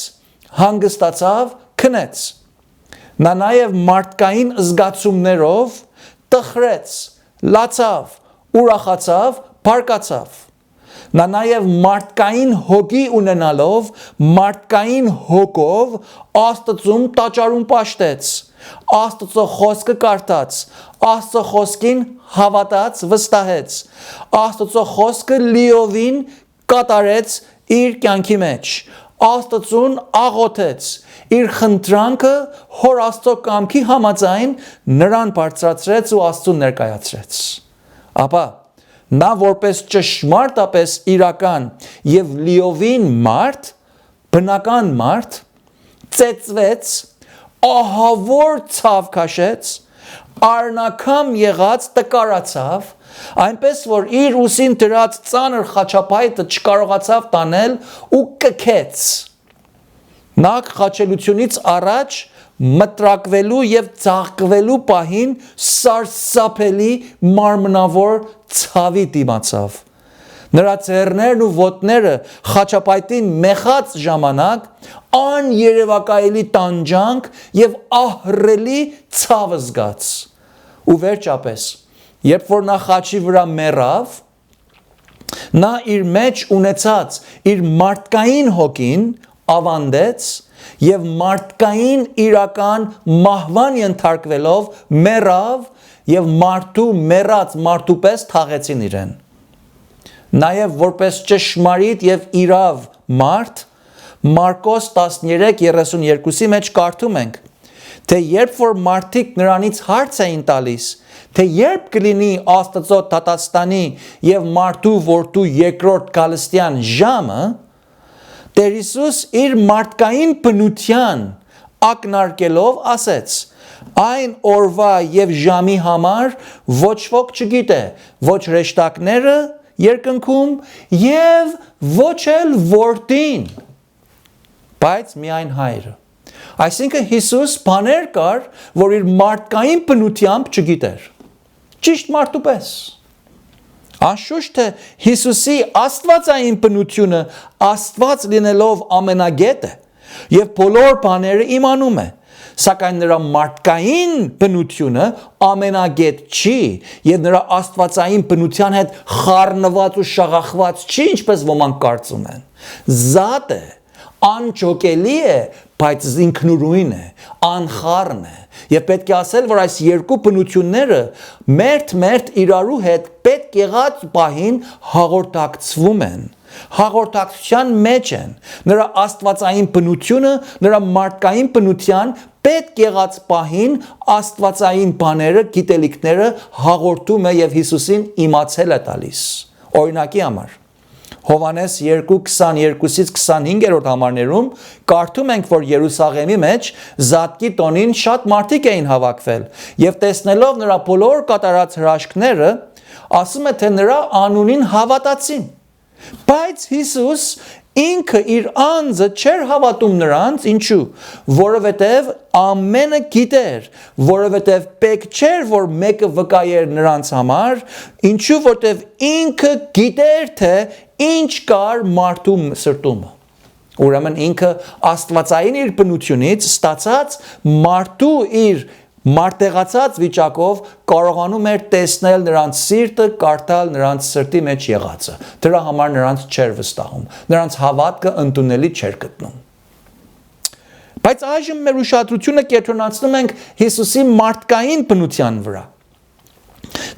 հանգստացավ, քնեց։ Նա նաև մարդկային զգացումներով տխրեց, լացավ, ուրախացավ, բարկացավ։ Նա նաև մարդկային հոգի ունենալով, մարդկային հոգով Աստծուն տաճարում պաշտեց, Աստծո խոսքը կարդաց, Աստծո խոսքին հավատաց, վստահեց, Աստծո խոսքը լիովին կատարեց իր կյանքի մեջ, Աստծուն աղոթեց, իր խնդրանքը Հոր Աստծո կամքի համաձայն նրան բարձրացրեց ու Աստծուն ներկայացրեց։ Ապա նա որպես ճշմարտապես իրական և լիովին մարդ, բնական մարդ, ծեծվեց, ահավոր ցավ քաշեց, արնակամ եղած տկարացավ, այնպես որ իր ուսին դրած ծանր խաչապայտը չկարողացավ տանել ու կքեց։ Նա խաչելությունից առաջ մտրակվելու և ծաղկվելու պահին սարսափելի մարմնավոր ցավի դիմացավ։ Նրա ձեռներն ու ոտները խաչապայտին մեխած ժամանակ աներևակայելի տանջանք և ահռելի ցավ զգաց։ Ու վերջապես, երբ որ նա խաչի վրա մեռավ, նա իր մեջ ունեցած իր մարդկային հոգին ավանդեց և մարդկային իրական մահվան ենթարկվելով մեռավ և մարդու մեռած մարդու պես թաղեցին իրեն։ Նաև որպես ճշմարիտ և իրավ մարդ, Մարկոս 13:32-ի մեջ կարդում ենք, թե երբ որ մարդիկ նրանից հարց էին տալիս, թե երբ կլինի Աստծո դատաստանի և մարդու որդու երկրորդ գալստյան ժամը, Տեր Հիսուս իր մարդկային բնության ակնարկելով ասեց. այն օրվա և ժամի համար ոչ ոք չգիտե, ոչ հրեշտակները երկնքում և ոչ էլ որդին, բայց միայն Հայրը։ Այսինքն Հիսուս բաներ կար, որ իր մարդկային բնությամբ չգիտեր։ Ճիշտ մարդու պես։ Անշուշտ թե Հիսուսի աստվածային բնությունը Աստված լինելով ամենագետ է և բոլոր բաները իմանում է, Սակայն նրա մարդկային բնությունը ամենագետ չի եւ նրա աստվածային բնության հետ խառնված ու շաղախված չի, ինչպես ոմանք կարծում են։ Զատ է, անջոկելի է, բայց ինքնուրույն է, անխառն է։ Եվ պետք է ասել, որ այս երկու բնությունները մերթ իրարու հետ պետք եղած պահին հաղորդակցվում են։ Հաղորդակցության մեջ են։ Նրա աստվածային բնությունը, նրա մարդկային բնության պետք եղած պահին աստվածային բաները, գիտելիքները հաղորդում է եւ Հիսուսին իմացել է տալիս։ Օրինակի համար Հովանես 2:22-ից 25-րդ համարներում կարդում ենք, որ Երուսաղեմի մեջ Զատկի տոնին շատ մարդիկ էին հավաքվել եւ տեսնելով նրա բոլոր կատարած հրաշքները, ասում է, թե նրա անունին հավատացին։ Բայց Հիսուս ինքը իր անձը չէր հավատում նրանց, ինչու, որովհետև ամենը գիտեր, որովհետև պետք չէր, որ մեկը վկայեր նրանց համար, ինչու, որովհետև ինքը գիտեր, թե ինչ կար մարդու սրտում։ Ուրեմն ինքը աստվածային իր բնությունից ստացած մարդու իր մարտեղացած վիճակով կարողանում էր տեսնել նրանց սիրտը, կարդալ նրանց սրտի մեջ եղածը։ Դրա համար նրանց չէր վստահում, նրանց հավատքը ընդունելի չէր գտնում։ Բայց այժմ մեր ուշադրությունը կենտրոնացնում ենք Հիսուսի մարդկային բնության վրա։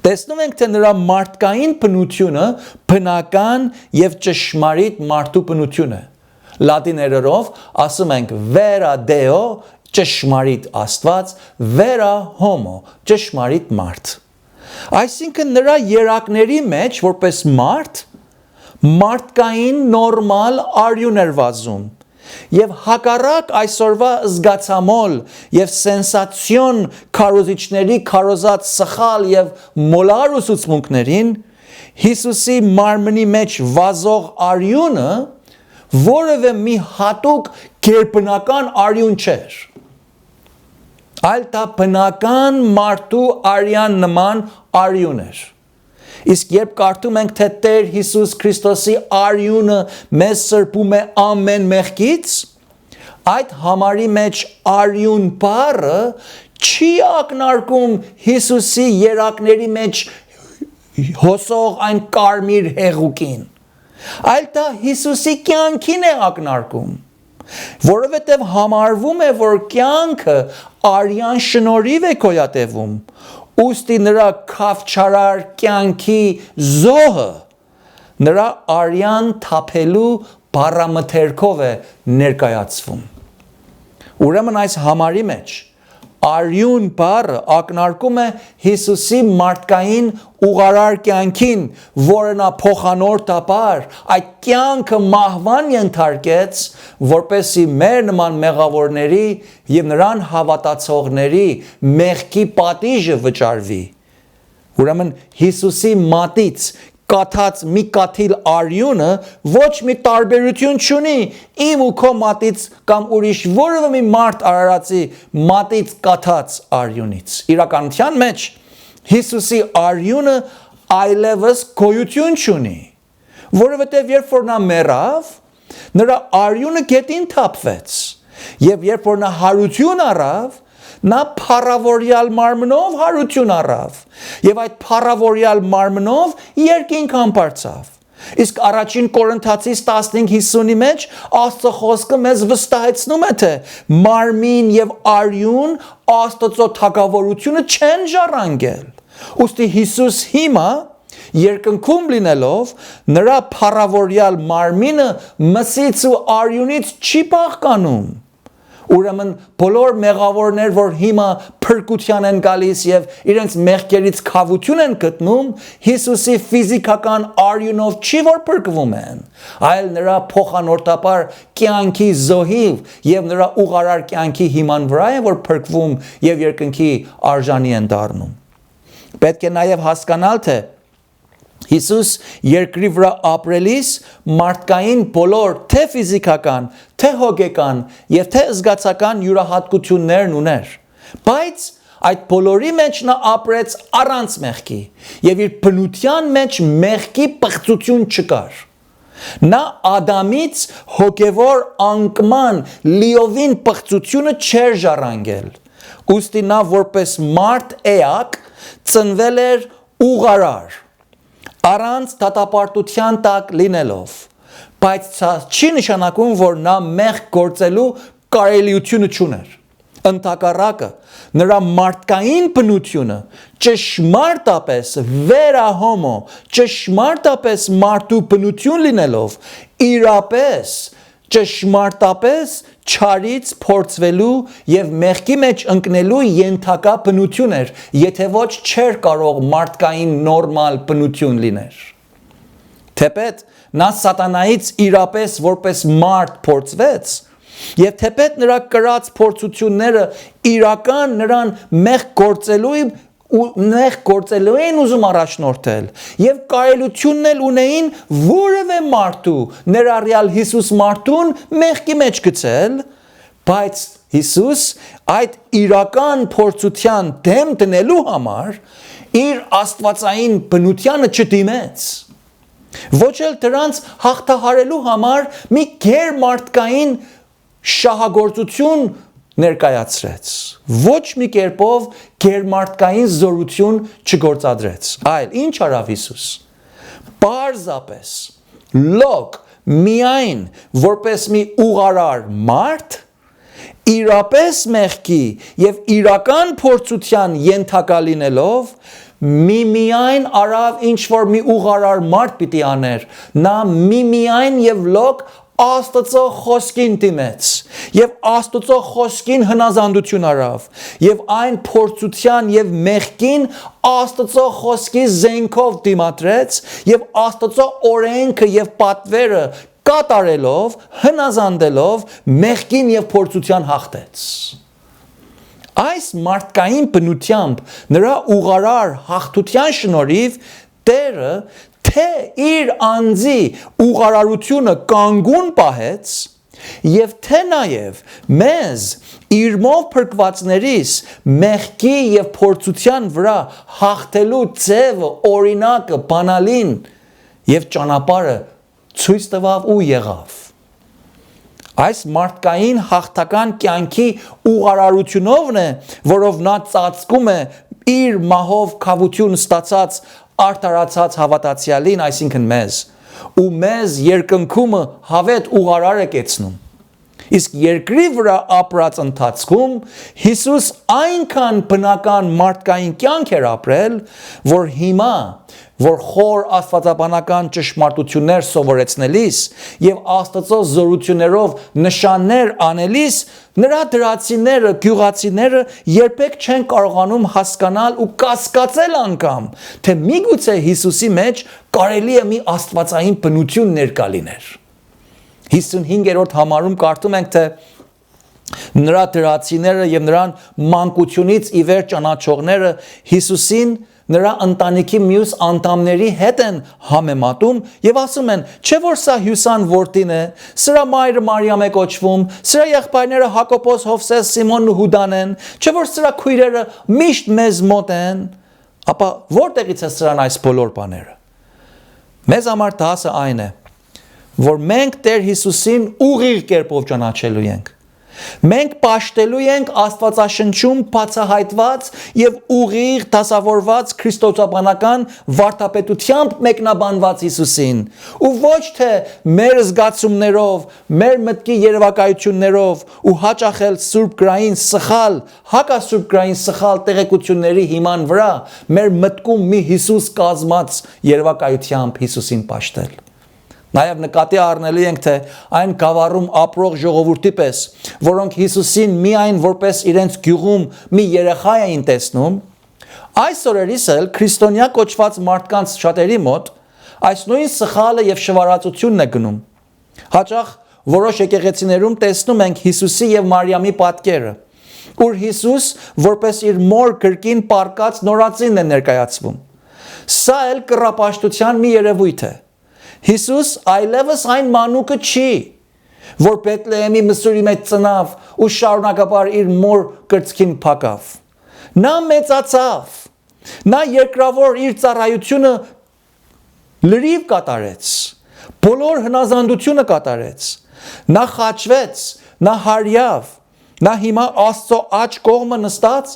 Տեսնում ենք, թե նրա մարդկային բնությունը բնական եւ ճշմարիտ մարդու բնություն է։ Լատիներով ասում ենք vera deo, ճշմարիտ Աստված, vera homo, ճշմարիտ մարդ։ Այսինքն նրա երակների մեջ որպես մարդ, մարդկային նորմալ արյուն էր վազում։ Եվ հակառակ այսօրվա զգացամոլ եւ սենսացիոն քարոզիչների քարոզած սխալ եւ մոլար ուսուցմունքներին, Հիսուսի մարմնի մեջ վազող արյունը որևէ մի հատուկ գերբնական արյուն չէր։ Այլ դա բնական մարդու արյան նման արյուն էր։ Իսկ երբ կարդում ենք, թե Տեր Հիսուս Քրիստոսի արյունը մեզ սրբում է ամեն մեղքից, այդ համարի մեջ արյուն բառը չի ակնարկում Հիսուսի երակների մեջ հոսող այն կարմիր հեղուկին, այլ դա Հիսուսի կյանքին է ակնարկում, որովհետև համարվում է, որ կյանքը արյան շնորհիվ է գոյատևում, ուստի նրա քավչարար կյանքի զոհը նրա արյան թափելու բառամթերքով է ներկայացվում։ Ուրեմն այս համարի մեջ արյուն բառը ակնարկում է Հիսուսի մարդկային ուղարար կյանքին, որը նա փոխանորդաբար այդ կյանքը մահվան ենթարկեց, որպեսզի մեր նման մեղավորների եւ նրան հավատացողների մեղքի պատիժը վճարվի։ Ուրեմն Հիսուսի մատից կաթած մի կաթիլ արյունը ոչ մի տարբերություն չունի իմ ու քո մատից կամ ուրիշ որևէ մի մարդ արարածի մատից կաթած արյունից։ Իրականության մեջ Հիսուսի արյունը այլևս գոյություն չունի, որովհետև երբ որ նա մեռավ, նրա արյունը գետին թափվեց, եւ երբ որ նա հարություն առավ, նա փառավորյալ մարմնով հարություն առավ եւ այդ փառավորյալ մարմնով երկինք անբարձավ։ Իսկ առաջին Կորինթացիս 15:50-ի մեջ Աստծո խոսքը մեզ վստահեցնում է, թե մարմին եւ արյուն Աստծո թագավորությունը չեն ժառանգել։ Ուստի Հիսուս հիմա երկնքում լինելով նրա փառավորյալ մարմինը մսից ու արյունից չի բաղկանում։ Ուրեմն բոլոր մեղավորներ, որ հիմա փրկության են գալիս եւ իրենց մեղքերից քավություն են գտնում, Հիսուսի ֆիզիկական արյունով չի որ փրկվում են, այլ նրա փոխանորդաբար կյանքի զոհիվ եւ նրա ուղարար կյանքի հիման վրա է որ փրկվում եւ երկնքի արժանի են դառնում։ Պետք է նաեւ հասկանալ, թե Հիսուս երկրի վրա ապրելիս մարդկային բոլոր թե ֆիզիկական, թե հոգեկան եւ թե զգացական յուրահատկություններն ուներ, բայց այդ բոլորի մեջ նա ապրեց առանց մեղքի եւ իր բնության մեջ մեղքի պղծություն չկար։ Նա Ադամից հոգևոր անկման լիովին պղծությունը չէր ժառանգել։ Ուստի նա որպես մարդ էակ ծնվել էր ուղարար, առանց դատապարտության տակ լինելով, բայց սա չի նշանակում, որ նա մեղք գործելու կարելիությունը չուներ։ Ընդհակառակը, նրա մարդկային բնությունը ճշմարտապես վերահոմո, ճշմարտապես մարդու բնություն լինելով, իրապես ճշմարտապես չարից փորձվելու եւ մեղքի մեջ ընկնելու ենթակա բնություն էր, եթե ոչ չէր կարող մարդկային նորմալ բնություն լիներ։ Թեպետ նա սատանայից իրապես որպես մարդ փորձվեց, եւ թեպետ նրա կրած փորձությունները իրական նրան մեղք գործելու են ուզում առաջնորդել եւ կարելությունն էլ ունեին որևէ մարդու ներառյալ Հիսուս մարդուն մեղքի մեջ գցել, բայց Հիսուս այդ իրական փորձության դեմ դնելու համար իր աստվածային բնությանը չդիմեց, ոչ էլ դրանց հաղթահարելու համար մի գերմարդկային շահագործություն ներկայացրեց, ոչ մի կերպով գերմարդկային զորություն չգործադրեց, այլ ինչ արավ Հիսուս, պարզապես լոկ միայն որպես մի ուղարար մարդ, իրապես մեղքի եւ իրական փորձության ենթակա լինելով, միայն արավ ինչ որ մի ուղարար մարդ պիտի աներ, նա միայն եւ լոկ Աստծո խոսքին դիմեց եւ Աստծո խոսքին հնազանդություն արավ եւ այն փորձության եւ մեղքին Աստծո խոսքի զենքով դիմադրեց եւ Աստծո օրենքը եւ պատվերը կատարելով, հնազանդելով մեղքին եւ փորձության հաղթեց։ Այս մարդկային բնությամբ նրա ուղարար հաղթության շնորհիվ Տերը թե իր անձի ուղարարությունը կանգուն պահեց եւ թե նաեւ մեզ իրմով փրկվածներիս մեղքի եւ փորձության վրա հաղթելու ձևը, օրինակը, բանալին եւ ճանապարհը ցույց տվավ ու եղավ։ Այս մարդկային հաղթական կյանքի ուղարարությունովն է, որով նա ծածկում է իր մահով կավություն ստացած արդարացած հավատացյալին, այսինքն մեզ, ու մեզ երկնքումը հավետ ուղարար է կեցնում։ Իսկ երկրի վրա ապրած ընթացքում Հիսուս այնքան բնական մարդկային կյանք էր ապրել, որ հիմա, որ խոր աստվածաբանական ճշմարտություններ սովորեցնելիս եւ Աստծո զորություններով նշաններ անելիս, նրա դրացիները, գյուղացիները երբեք չեն կարողանում հասկանալ ու կասկածել անգամ, թե միգուցե Հիսուսի մեջ կարելի է մի աստվածային բնություն ներկա լիներ։ 55-րդ համարում կարդում ենք, թե նրա դրացիները եւ նրան մանկությունից ի վեր ճանաչողները Հիսուսին նրա ընտանիքի մյուս անդամների հետ են համեմատում եւ ասում են, չէ՞ որ սա Հյուսան որդին է, սրա մայրը Մարիամ է կոչվում, սրա եղբայրները Հակոբոս, Հովսես, Սիմոնն ու Հուդան են, չէ՞ որ սրա քույրերը միշտ մեզ մոտ են, ապա որտեղից է սրան այս բոլոր բաները։ Մեզ համար դասը այն է, որ մենք Տեր Հիսուսին ուղիղ կերպով ճանաչելու ենք։ Մենք պաշտելու ենք Աստվածաշնչում բացահայտված եւ ուղիղ դասավորված քրիստոսաբանական վարդապետությամբ մեկնաբանված Հիսուսին, ու ոչ թե մեր զգացումներով, մեր մտքի երևակայություններով ու հաճախել սուրբգրային սխալ, հակասուրբգրային սխալ տեղեկությունների հիման վրա մեր մտքում մի Հիսուս կազմած երևակայությամբ Հիսուսին պաշտել։ Նաև նկատի առնելու ենք, թե այն գավառում ապրող ժողովրդի պես, որոնք Հիսուսին միայն որպես իրենց գյուղում մի երեխա էին տեսնում, այս օրերիս էլ քրիստոնյա կոչված մարդկանց շատերի մոտ այս նույն սխալը եւ շվարածությունն է գնում։ Հաճախ որոշ եկեղեցիներում տեսնում ենք Հիսուսի եւ Մարիամի պատկերը, ուր Հիսուս որպես իր մոր գրկին պառկած նորածինն է ներկայացվում։ Սա էլ կռապաշտության մի երևույթ է։ Հիսուս այլևս այն մանուկը չի, որ Բեթլեհեմի մսուրի մեջ ծնավ ու շարունակաբար իր մոր կրծքին փակավ։ Նա մեծացավ, նա երկրավոր իր ծառայությունը լրիվ կատարեց, Բոլոր հնազանդությունը կատարեց։ Նա խաչվեց, նա հարյավ, նա հիմա Աստծո աջ կողմը նստած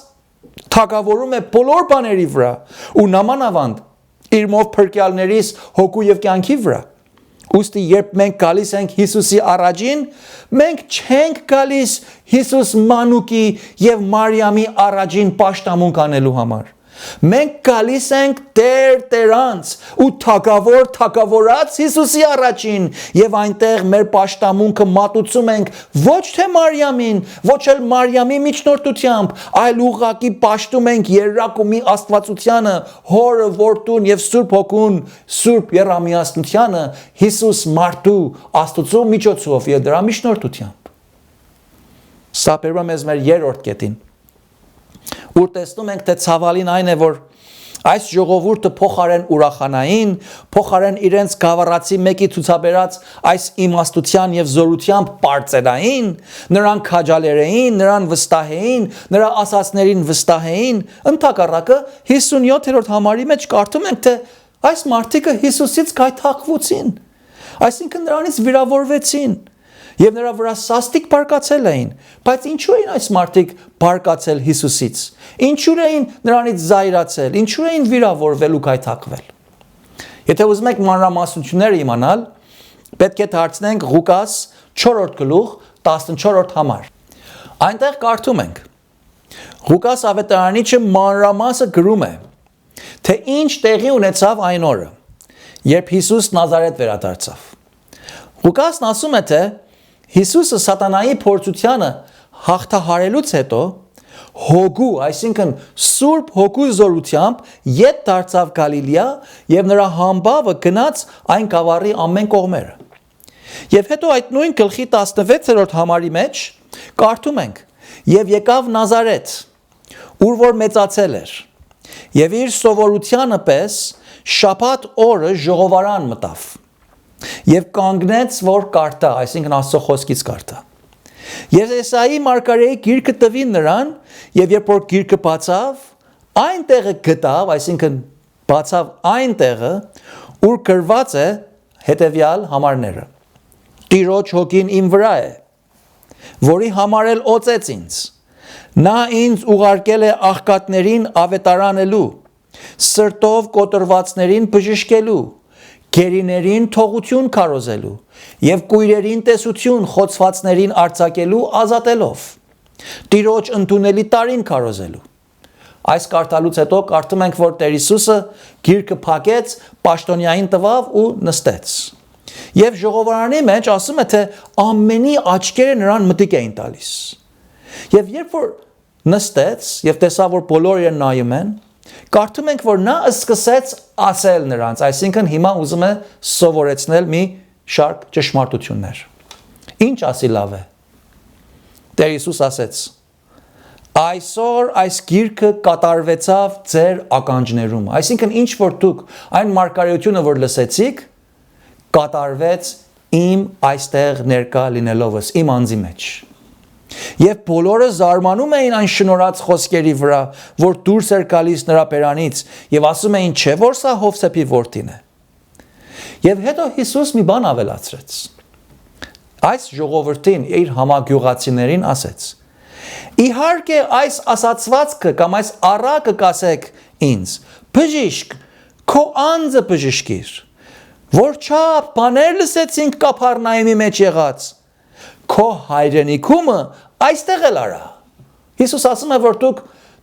թագավորում է բոլոր բաների վրա ու նամանավանդ իր մով փրկյալներիս հոգու եւ կյանքի վրա։ Ուստի երբ մենք գալիս ենք Հիսուսի առաջին, մենք չենք գալիս Հիսուս Մանուկի եւ Մարիամի առաջին պաշտամունք անելու համար։ Մենք գալիս ենք Տեր Տերանց ու թագավոր թագավորած Հիսուսի առաջին եւ այնտեղ մեր պաշտամունքը մատուցում ենք ոչ թե Մարիամին, ոչ էլ Մարիամի միջնորդությամբ, այլ ուղղակի պաշտում ենք երրակումի Աստվածությանը, Հորը, Որդուն եւ Սուրբ Հոգուն, Սուրբ Երամիասնությանը Հիսուս մարդու Աստծո միջոցով եւ դրա միջնորդությամբ։ Սա բերում է մեզ մեր երրորդ կետին։ Ուր տեսնում ենք, թե ցավալին այն է, որ այս ժողովուրդը փոխարեն ուրախանային, փոխարեն իրենց գավառացի մեկի ցուցաբերած այս իմաստության եւ զորությամբ պարծենային, նրան քաջալերեին, նրան վստահեին, նրա ասածներին վստահեին, ընդհակառակը 57-րդ համարի մեջ կարդում ենք, թե այս մարդիկը Հիսուսից գայթակղվեցին, այսինքն նրանից վիրավորվեցին եւ նրա վրա սաստիկ բարկացել էին, բայց ինչու էին այս մարդիկ բարկացել Հիսուսից, ինչու էին նրանից զայրացել, ինչու էին վիրավորվել ու գայթակղվել։ Եթե ուզում եք մանրամասնությունները իմանալ, պետք է դարձնենք Ղուկաս 4-րդ գլուխ 14-րդ համար։ Այնտեղ կարդում ենք. Ղուկաս ավետարանիչը մանրամասը գրում է, թե ինչ տեղի ունեցավ այն օրը, երբ Հիսուս Նազարեթ վերադարձավ։ Ղուկասն ասում է, թե Հիսուսը սատանայի փորձությանը հաղթահարելուց հետո հոգու, այսինքն Սուրբ Հոգու զորությամբ ետ դարձավ Գալիլեա եւ նրա համբավը գնաց այն գավառի ամեն կողմերը։ Եվ հետո այդ նույն գլխի 16-րդ համարի մեջ կարդում ենք. եւ եկավ Նազարեթ, ուր որ մեծացել էր, եւ իր սովորությանը պես շաբաթ օրը ժողովարան մտավ։ Եվ կանգնեց, որ կարդա, այսինքն Աստծո խոսքից կարդա։ Եվ Եսայի մարգարեի գիրքը տվին նրան, եւ երբ որ գիրքը բացավ, այն տեղը գտավ, այսինքն բացավ այն տեղը, ուր գրված է հետևյալ համարները. Տիրոջ հոգին իմ վրա է, որի համար էլ օծեց ինձ։ Նա ինձ ուղարկել է աղքատներին ավետարանելու, սրտով կոտրվածներին բժշկելու, գերիներին թողություն քարոզելու եւ կույրերին տեսություն խոցվածներին արձակելու ազատելով, Տիրոջ ընդունելի տարին քարոզելու։ Այս կարդալուց հետո կարդում ենք, որ Տեր Հիսուսը գիրքը փակեց, պաշտոնյային տվավ ու նստեց։ Եվ ժողովարանի մեջ ասում է, թե ամենի աչքերը նրան մտիկ էին տալիս։ Եվ երբ որ նստեց եւ տեսավ, որ բոլորը իրեն նայում են, կարդում ենք, որ նա սկսեց ասել նրանց, այսինքն հիմա ուզում է սովորեցնել մի շարք ճշմարտություններ։ Ինչ ասի լավ է։ Տեր Հիսուս ասեց. Այսօր այս գիրքը կատարվեցավ ձեր ականջներում, այսինքն ինչ որ դուք այն մարգարեությունը որ լսեցիք, կատարվեց իմ այստեղ ներկա լինելովս, իմ անձի մեջ։ Եվ բոլորը զարմանում էին այն շնորհած խոսքերի վրա, որ դուրս էր գալիս նրա բերանից, եւ ասում էին, չէ՞ որ սա Հովսեփի որդին է։ Եվ հետո Հիսուս մի բան ավելացրեց։ Այս ժողովրդին իր համագյուղացիներին ասեց. Իհարկե այս ասացվածքը կամ այս առակը կասեք ինձ, բժիշկ, քո անձը բժշկիր, որչափ բաներ լսեցինք Կափառնայումի մեջ եղած, քո հայրենիքումը այստեղ էլ արա։ Հիսուս ասում է, որ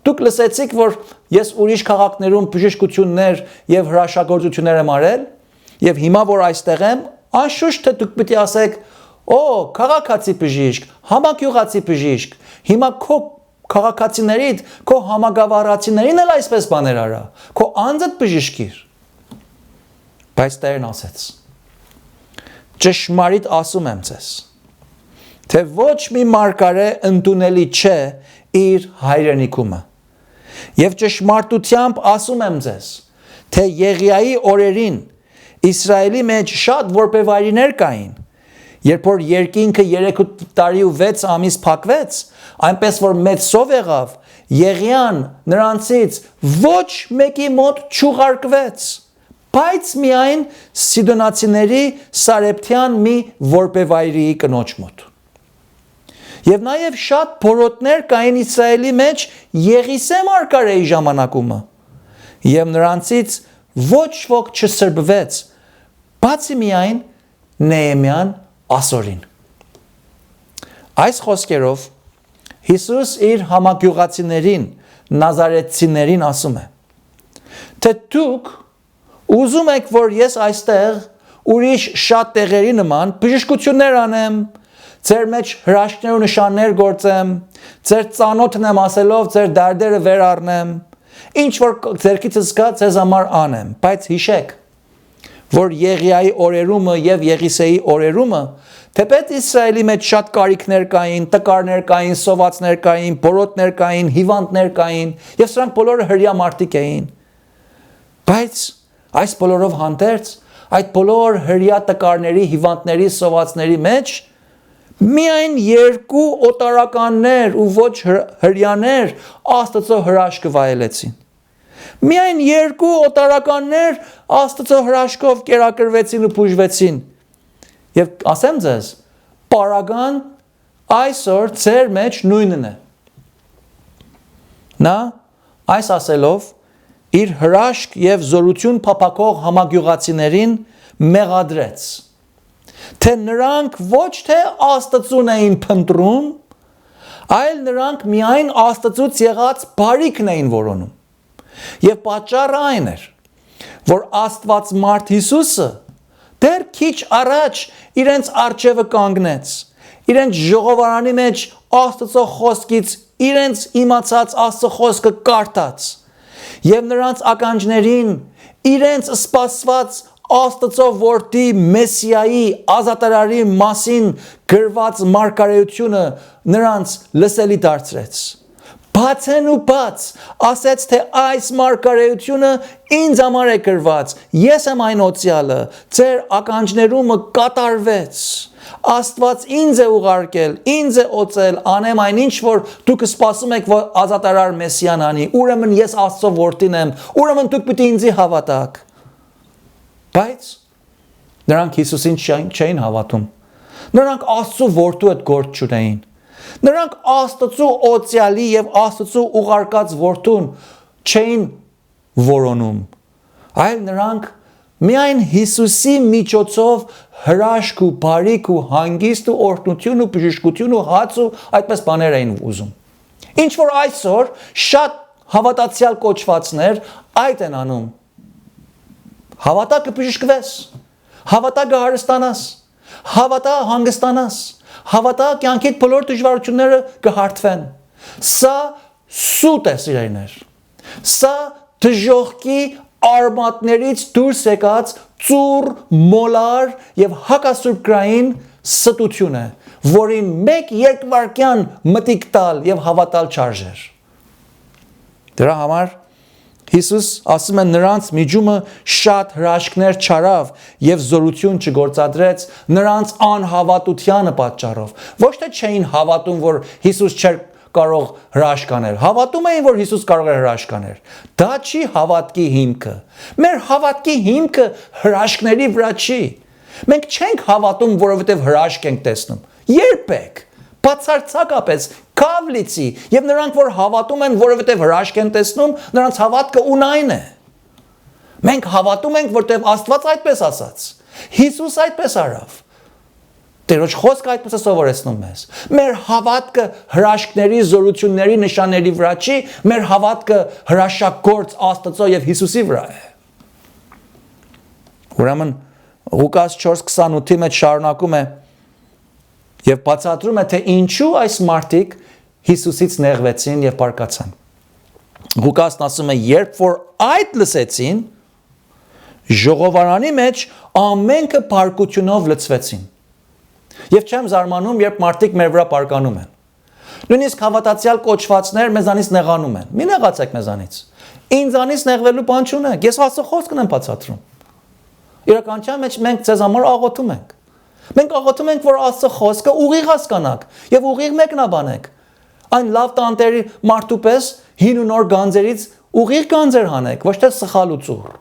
դուք լսեցիք, որ ես ուրիշ քաղաքներում բժշկություններ եւ հրաշագործություններ եմ արել, եւ հիմա որ այստեղ եմ, անշուշտ թե դուք պիտի ասեք, օ, քաղաքացի բժիշկ, համագյուղացի բժիշկ, հիմա քո քաղաքացիներիդ, քո համագավառացիներին էլ այսպես բաներ արա, քո անձդ բժշկիր։ Բայց Տերն ասեց. ճշմարիտ ասում եմ ձեզ, թե ոչ մի մարգարե ընդունելի չէ իր հայրենիքումը։ Եվ ճշմարտությամբ ասում եմ ձեզ, թե Եղիայի օրերին Իսրայելի մեջ շատ որբևայրիներ կային, երբ որ երկինքը 3 տարի ու 6 ամիս փակվեց, այնպես որ մեծ սով եղավ, Եղիան նրանցից ոչ մեկի մոտ չուղարկվեց, բայց միայն Սիդոնացիների Սարեփթյան մի որբևայրի կնոջ մոտ։ Եվ նաև շատ փորոտներ կային Իսրայելի մեջ Եղիսե մարգարեի ժամանակումը, եւ նրանցից ոչ ոք չսրբվեց, բացի միայն Նեեմյան ասորին։ Այս խոսքերով Հիսուս իր համագյուղացիներին, նազարեթցիներին ասում է. թե դուք ուզում եք, որ ես այստեղ ուրիշ շատ տեղերի նման բժշկություններ անեմ, ձեր մեջ հրաշքներ ու նշաններ գործեմ, ձեր ծանոթն եմ ասելով ձեր դարդերը վեր առնեմ, ինչ որ ձերքիցս գա ձեզ համար անեմ, բայց հիշեք, որ Եղիայի օրերումը եւ Եղիսեի օրերումը թեպետ Իսրայելի մեջ շատ կարիքներ կային, տկարներ կային, սովածներ կային, բորոտներ կային, հիվանդներ կային, եւ սրանք բոլորը հրյա մարդիկ էին։ Բայց այս բոլորով հանդերձ, այդ բոլոր հրյա տկարների, հիվանդների, սովածների մեջ միայն երկու օտարականներ ու ոչ հրյաներ Աստծո հրաշքը վայելեցին։ Միայն երկու օտարականներ Աստծո հրաշքով կերակրվեցին ու բուժվեցին։ Եվ ասեմ ձեզ, պարագան այսօր ձեր մեջ նույնն է։ Նա այս ասելով իր հրաշք եւ զորություն փափակող համագյուղացիներին մեղադրեց, թե նրանք ոչ թե Աստծուն էին փնտրում, այլ նրանք միայն Աստծուց եղած բարիքն էին որոնում։ Եվ պատճառը այն էր, որ Աստված մարդ Հիսուսը դեռ քիչ առաջ իրենց արջևը կանգնեց, իրենց ժողովարանի մեջ Աստծո խոսքից իրենց իմացած Աստծո խոսքը կարդաց, եւ նրանց ականջներին իրենց սպասված Աստծո որդի Մեսիայի ազատարարի մասին գրված մարգարեությունը նրանց լսելի դարձրեց։ Բացեն ու բաց ասեց, թե այս մարգարեությունը ինձ համար է գրված, ես եմ այն օծյալը, ձեր ականջներումը կատարվեց, Աստված ինձ է ուղարկել, ինձ է օծել, անեմ այնինչ, որ դուք սպասում եք, որ ազատարար Մեսիան անի, ուրեմն ես Աստծո որդին եմ, ուրեմն դուք պիտի ինձի հավատաք։ Բայց նրանք Հիսուսին չէին հավատում, նրանք Աստծո որդու հետ գործ չունեին, նրանք Աստծո օծյալի եւ Աստծո ուղարկած որդուն չէին որոնում, այլ նրանք միայն Հիսուսի միջոցով հրաշք ու բարիք ու հանգիստ ու օրհնություն ու բժշկություն ու հաց ու այդպես բաներ էին ուզում։ Ինչ որ այսօր շատ հավատացյալ կոչվածներ այդ են անում։ Հավատա կբժշկվես, հավատա կհարստանաս, հավատա հանգստանաս, հավատա կյանքիդ բոլոր դժվարությունները կհարթվեն։ Սա սուտ է, սիրելիներ։ Սա դժոխքի արմատներից դուրս եկած ծուռ, մոլար եւ հակասուրբգրային ստություն է, որին մեկ երկվայրկյան մտիկ տալ եւ հավատալ չարժեր։ Դրա համար Հիսուս ասում է նրանց միջումը շատ հրաշքներ չարավ եւ զորություն չգործադրեց նրանց անհավատությանը պատճառով։ Ոչ թե չէին հավատում, որ Հիսուս չէր կարող հրաշք անել։ Հավատում էին, որ Հիսուս կարող էր հրաշք անել։ Դա չի հավատքի հիմքը։ Մեր հավատքի հիմքը հրաշքների վրա չի։ Մենք չենք հավատում, որովհետեւ հրաշք ենք տեսնում։ Երբեք բացարձակապես կավլիցի եւ նրանք որ հավատում են, որովհետեւ հրաշք են տեսնում, նրանց հավատքը ունայն է։ Մենք հավատում ենք, որովհետեւ Աստված այդպես ասաց։ Հիսուս այդպես արավ։ Տերոջ խոսքը այդպես է սովորեցնում մեզ։ Մեր հավատքը հրաշքների, զորությունների, նշանների վրա չի, մեր հավատքը հրաշագործ Աստծո եւ Հիսուսի վրա է։ Ուրեմն Ղուկաս 4:28-ի մեջ շարունակում է եւ բացատրում է, թե ինչու այս մարդիկ Հիսուսից նեղվեցին եւ բարկացան։ Ղուկասն ասում է, երբ որ այդ լսեցին, ժողովարանի մեջ ամենքը բարկությունով լցվեցին։ Եվ չեմ զարմանում, երբ մարդիկ մեր վրա բարկանում են։ Նույնիսկ հավատացյալ կոչվածներ մեզանից նեղանում են։ Մի նեղացեք մեզանից։ Ինձանից նեղվելու բան չունեք։ Ես Աստծո խոսքն եմ բացատրում։ Իրականության մեջ մենք ձեզ համար աղոթում ենք։ Մենք աղոթում ենք, որ Աստծո խոսքը ուղիղ հասկանաք եւ ուղիղ մեկնաբանեք։ Այն լավ տանտերի մարդու պես հին ու նոր գանձերից ուղիղ գանձեր հանեք, ոչ թե սխալ ու ծուռ։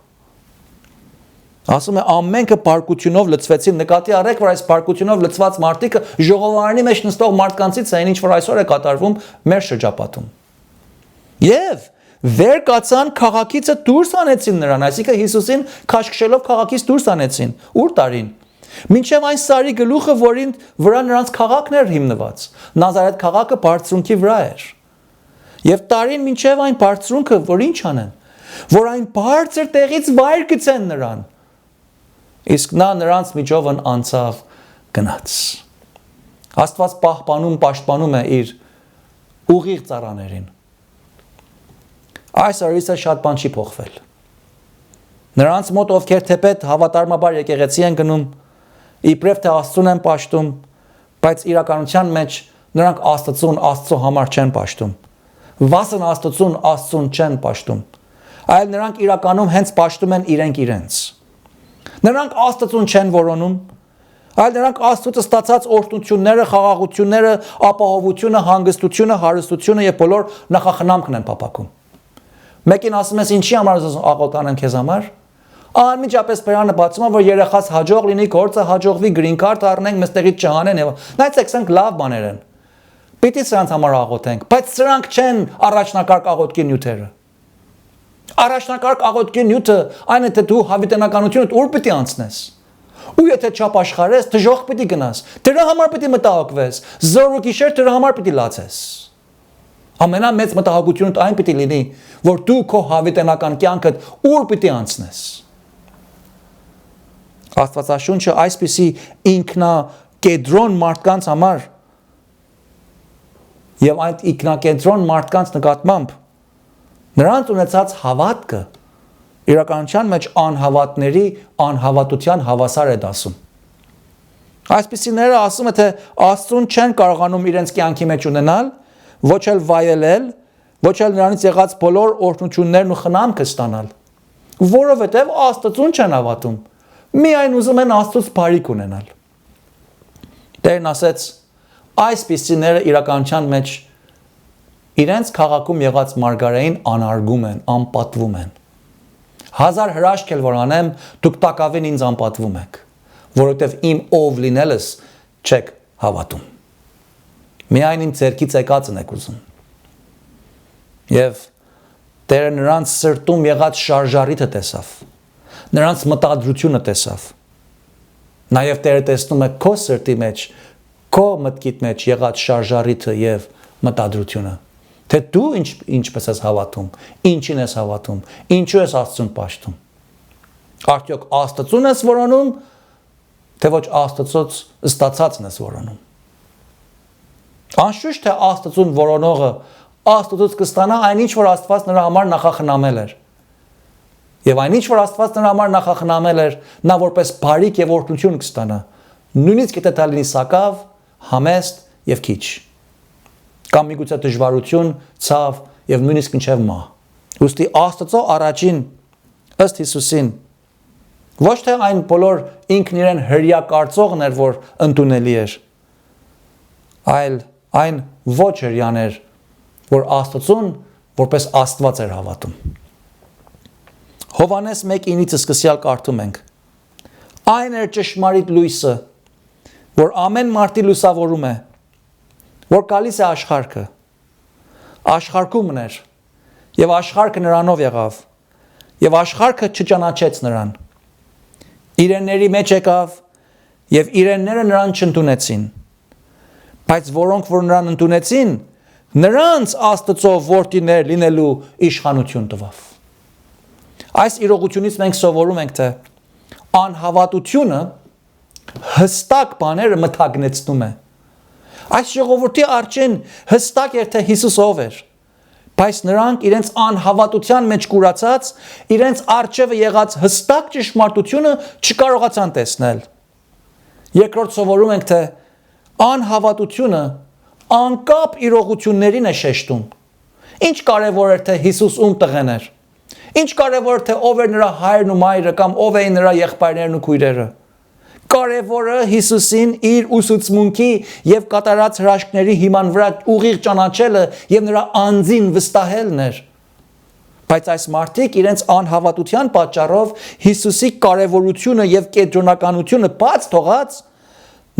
Ասում է ամենքը բարկությունով լցվեցին, նկատի առեք, որ այս բարկությունով լցված մարդիկը ժողովարանի մեջ նստող մարդկանցից էին, ինչ որ այսօր է կատարվում մեր շրջապատում։ Եվ վեր կացան քաղաքիցը դուրս անեցին նրան, այսինքն Հիսուսին քաշքշելով քաղաքից դուրս անեցին։ Ուր տարին։ Մինչև այն Սարի գլուխը, որին վրա նրանց քաղաքն էր հիմնված։ Նազարեթ քաղաքը բարձրունքի վրա էր։ Եվ տարին մինչև այն բարձրունքը, որ ինչ անեն, որ այն բարձր տեղից վայր գցեն նրան։ Իսկ նա նրանց միջովն անցավ գնաց։ Աստված պաշտպանում է իր ուղիղ ծառաներին։ Այս արիսը շատ բան չի փոխվել։ Նրանց մոտ, ովքեր թեպետ հավատարմաբար եկեղեցի են գնում, իբրև թե Աստծուն են պաշտում, բայց իրականության մեջ նրանք Աստծո համար չեն պաշտում։ Վասն Աստծուն չեն պաշտում, այլ նրանք իրականում հենց պաշտում են իրենց։ Նրանք Աստծուն չեն որոնում, այլ նրանք Աստծուց ստացած օրհնությունները, խաղաղությունները, ապահովությունը, հանգստությունը, հարստությունը եւ բոլոր նախախնամքն են փափակում։ Մեկին ասում ես ինչի համար աղոտ անեմ քեզ համար։ Անմիջապես բերանը բացում է, որ երեխաս հաջող լինի, գործը հաջողվի, green card առնենք, մեզ տեղից չհանեն եւ նայեցեք, սրանք լավ բաներ են։ Պիտի սրանց համար աղոթենք, բայց սրանք չեն առաջնակարգ աղոթքի նյութերը։ Առաջնակարգ աղոթքի նյութը այն է, թե դու հավիտենականությունդ ուր պիտի անցնես։ Ու եթե չապաշխարես, դժոխք պիտի գնաս։ Դրա համար պիտի մտահոգվես, զոր ու գիշեր դրա համար պիտի լացես։ Ամենամեծ մտահոգությունդ այն պիտի լինի, որ դու քո հավիտենական կյանքդ ուր պիտի անցնես։ Աստվածաշունչը այսպիսի ինքնակենտրոն մարդկանց համար եւ այդ ինքնակենտրոն մարդկանց նկատմամբ նրանց ունեցած հավատքը իրականության մեջ անհավատների անհավատության հավասար է դասում։ Այսպիսիները ասում է, թե Աստծուն չեն կարողանում իրենց կյանքի մեջ ունենալ, ոչ էլ վայելել, ոչ էլ նրանից եղած բոլոր օրհնություններն ու խնամքը ստանալ, որովհետև Աստծուն չեն հավատում, միայն ուզում են Աստծուց բարիք ունենալ։ Տերն ասեց, այսպիսիները իրականության մեջ իրենց քաղաքում եղած մարգարեին անարգում են, անպատվում են։ 1000 հրաշք էլ որ անեմ, դուք տակավին ինձ անպատվում եք, որովհետև իմ ով լինելս չեք հավատում։ Միայն իմ ձեռքից եկածն եք ուզում։ Եվ Տերը նրանց սրտում եղած շարժարիթը տեսավ, նրանց մտադրությունը տեսավ։ Նաև Տերը տեսնում է քո սրտի մեջ, քո մտքիդ մեջ եղած շարժարիթը եւ մտադրությունը։ Թե դու ինչպես ես հավատում, ինչին ես հավատում, ինչու ես Աստծուն պաշտում։ Արդյոք Աստծուն ես որոնում, թե ոչ Աստծոց ստացածն ես որոնում։ Անշուշտ թե Աստծուն որոնողը Աստծուց կստանա այնինչ որ Աստված նրա համար նախախնամել էր։ Եվ այնինչ որ Աստված նրա համար նախախնամել էր, նա որպես բարիք եւ օրհնություն կստանա։ Նույնիսկ եթե դա լինի սակավ, համեստ եւ քիչ։ Կամ միգուցե դժվարություն, ցավ եւ նույնիսկ մինչեւ մահ։ Ուստի Աստծո առաջին ըստ Հիսուսին ոչ թե այն բոլոր ինքն իրեն հրյա կարծողն էր, որ ընդունելի էր, այլ այն ոչ հրյան էր, որ Աստծուն որպես Աստված էր հավատում։ Հովհաննես 1:9-ից սկսյալ կարդում ենք. Այն էր ճշմարիտ լույսը, որ ամեն մարդի լուսավորում է, որ գալիս է աշխարհքը։ Աշխարհում էր, եւ աշխարհը նրանով եղավ, եւ աշխարհը չճանաչեց նրան։ Իրենների մեջ եկավ, եւ իրենները նրան չընդունեցին։ Բայց որոնք որ նրան ընդունեցին, նրանց Աստծո որդիներ լինելու իշխանություն տվավ։ Այս իրողությունից մենք սովորում ենք, թե անհավատությունը հստակ բաները մթագնեցնում է։ Այս ժողովրդի առջեն հստակ էր, թե Հիսուս ով էր, բայց նրանք իրենց անհավատության մեջ կուրացած, իրենց առջևը եղած հստակ ճշմարտությունը չկարողացան տեսնել։ Երկրորդ սովորում ենք, թե անհավատությունը անկապ իրողություններին է շեշտում։ Ինչ կարևոր էր, թե Հիսուս ում տղեն էր։ Ինչ կարևոր թե ով էր նրա հայրն ու մայրը կամ ով էին նրա եղբայրներն ու քույրերը։ Կարևորը Հիսուսին իր ուսուցմունքի եւ կատարած հրաշքների հիման վրա ուղիղ ճանաչելը եւ նրա անձին վստահելն էր։ Բայց այս մարդիկ իրենց անհավատության պատճառով Հիսուսի կարևորությունը եւ կենտրոնականությունը բաց թողած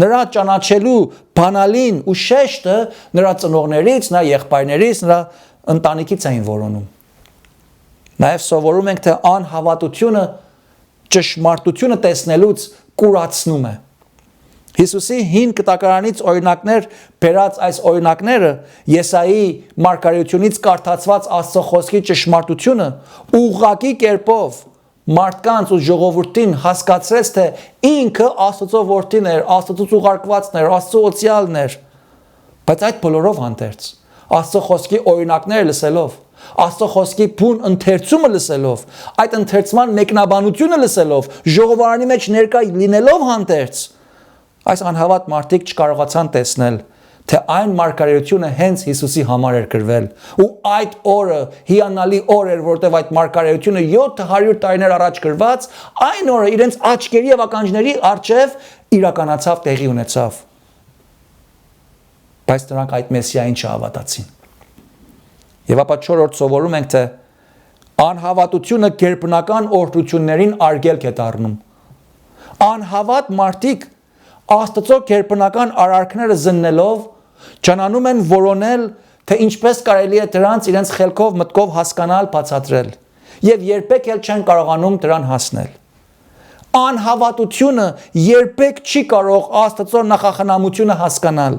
նրա ճանաչելու բանալին ու շեշտը նրա ծնողներից, նրա եղբայրներից, նրա ընտանիքից էին որոնում։ Նաեւ սովորում ենք, թե անհավատությունը ճշմարտությունը տեսնելուց կուրացնում է։ Հիսուսի հին կտակարանից օրինակներ բերած այս օրինակները Եսայի մարգարեությունից կարդացված Աստծո խոսքի ճշմարտությունը ուղղակի կերպով մարդկանց ու ժողովրդին հասկացրեց, թե ինքը Աստծո որդին էր, Աստծուց ուղարկվածն էր, Աստծո օծյալն էր։ Բայց այդ բոլորով հանդերձ Աստծո խոսքի օրինակները լսելով, Աստծո խոսքի բուն ընթերցումը լսելով, այդ ընթերցման մեկնաբանությունը լսելով, ժողովարանի մեջ ներկա լինելով հանդերձ, այս անհավատ մարդիկ չկարողացան տեսնել, թե այն մարգարեությունը հենց Հիսուսի համար էր գրվել, ու այդ օրը հիանալի օր էր, որտեղ այդ մարգարեությունը 700 տարիներ առաջ գրված, այն օրը իրենց աչքերի եւ ականջների առջև իրականացավ, տեղի ունեցավ։ Բայց նրանք այդ մեսիային չհավատացին։ Եվ ապա 4-րդ սովորում ենք, թե անհավատությունը գերբնական օրհնություններին արգելք է դառնում։ Անհավատ մարդիկ Աստծո գերբնական արարքները զննելով ճանանում են որոնել, թե ինչպես կարելի է դրանց իրենց խելքով, մտքով հասկանալ, բացատրել, եւ երբեք էլ չեն կարողանում դրան հասնել։ Անհավատությունը երբեք չի կարող Աստծո նախախնամությունը հասկանալ,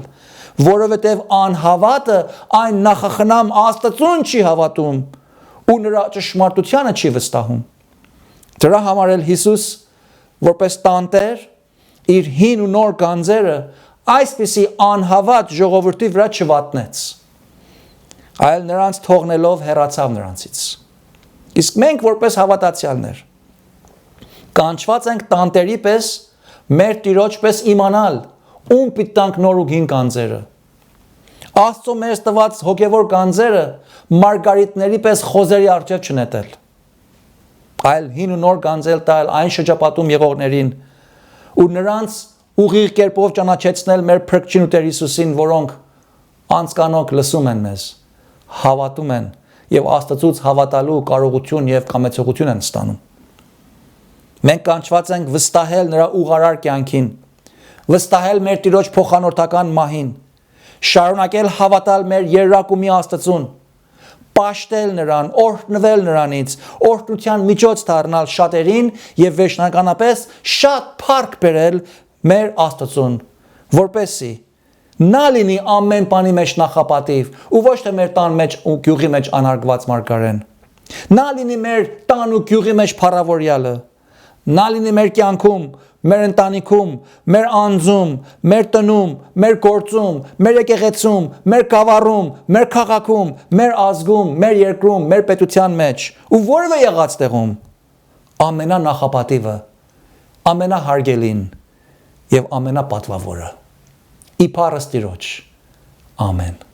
որովհետեւ անհավատը այն նախախնամ Աստծուն չի հավատում ու նրա ճշմարտությանը չի վստահում։ Դրա համար էլ Հիսուս որպես տանտեր իր հին ու նոր գանձերը այսպիսի անհավատ ժողովրդի վրա չվատնեց, այլ նրանց թողնելով հեռացավ նրանցից։ Իսկ մենք որպես հավատացյալներ կանչված ենք տանտերի պես մեր Տիրոջ պես իմանալ ում պիտի տանք նոր ու հին գանձերը։ Աստծո մեզ տված հոգևոր գանձերը մարգարիտների պես խոզերի առջև չնետել, այլ հին ու նոր գանձեր տալ այն շրջապատում եղողներին ու նրանց ուղիղ կերպով ճանաչեցնել մեր Փրկչին ու Տեր Հիսուսին, որոնք անցկանոք լսում են մեզ, հավատում են եւ Աստծուց հավատալու կարողություն եւ կամեցողություն են ստանում։ Մենք կանչված ենք վստահել նրա ուղարար կյանքին, վստահել մեր Տիրոջ փոխանորդական մահին, շարունակել հավատալ մեր երրակումի Աստծուն, պաշտել նրան, օրհնվել նրանից, օրհնության միջոց դառնալ շատերին եւ վերջնականապես շատ փառք բերել մեր Աստծուն, որպեսզի նա լինի ամեն բանի մեջ նախապատիվ ու ոչ թե մեր տան մեջ ու գյուղի մեջ անարգված մարգարեն։ Նա լինի մեր տան ու գյուղի մեջ փառավորյալը։ Նա լինի մեր կյանքում, մեր ընտանիքում, մեր անձում, մեր տնում, մեր գործում, մեր եկեղեցում, մեր գավառում, մեր քաղաքում, մեր ազգում, մեր երկրում, մեր պետության մեջ ու որևէ եղած տեղում ամենանախապատիվը, ամենահարգելին եւ ամենապատվավորը։ Իբարս Տիրոջ։ Ամեն։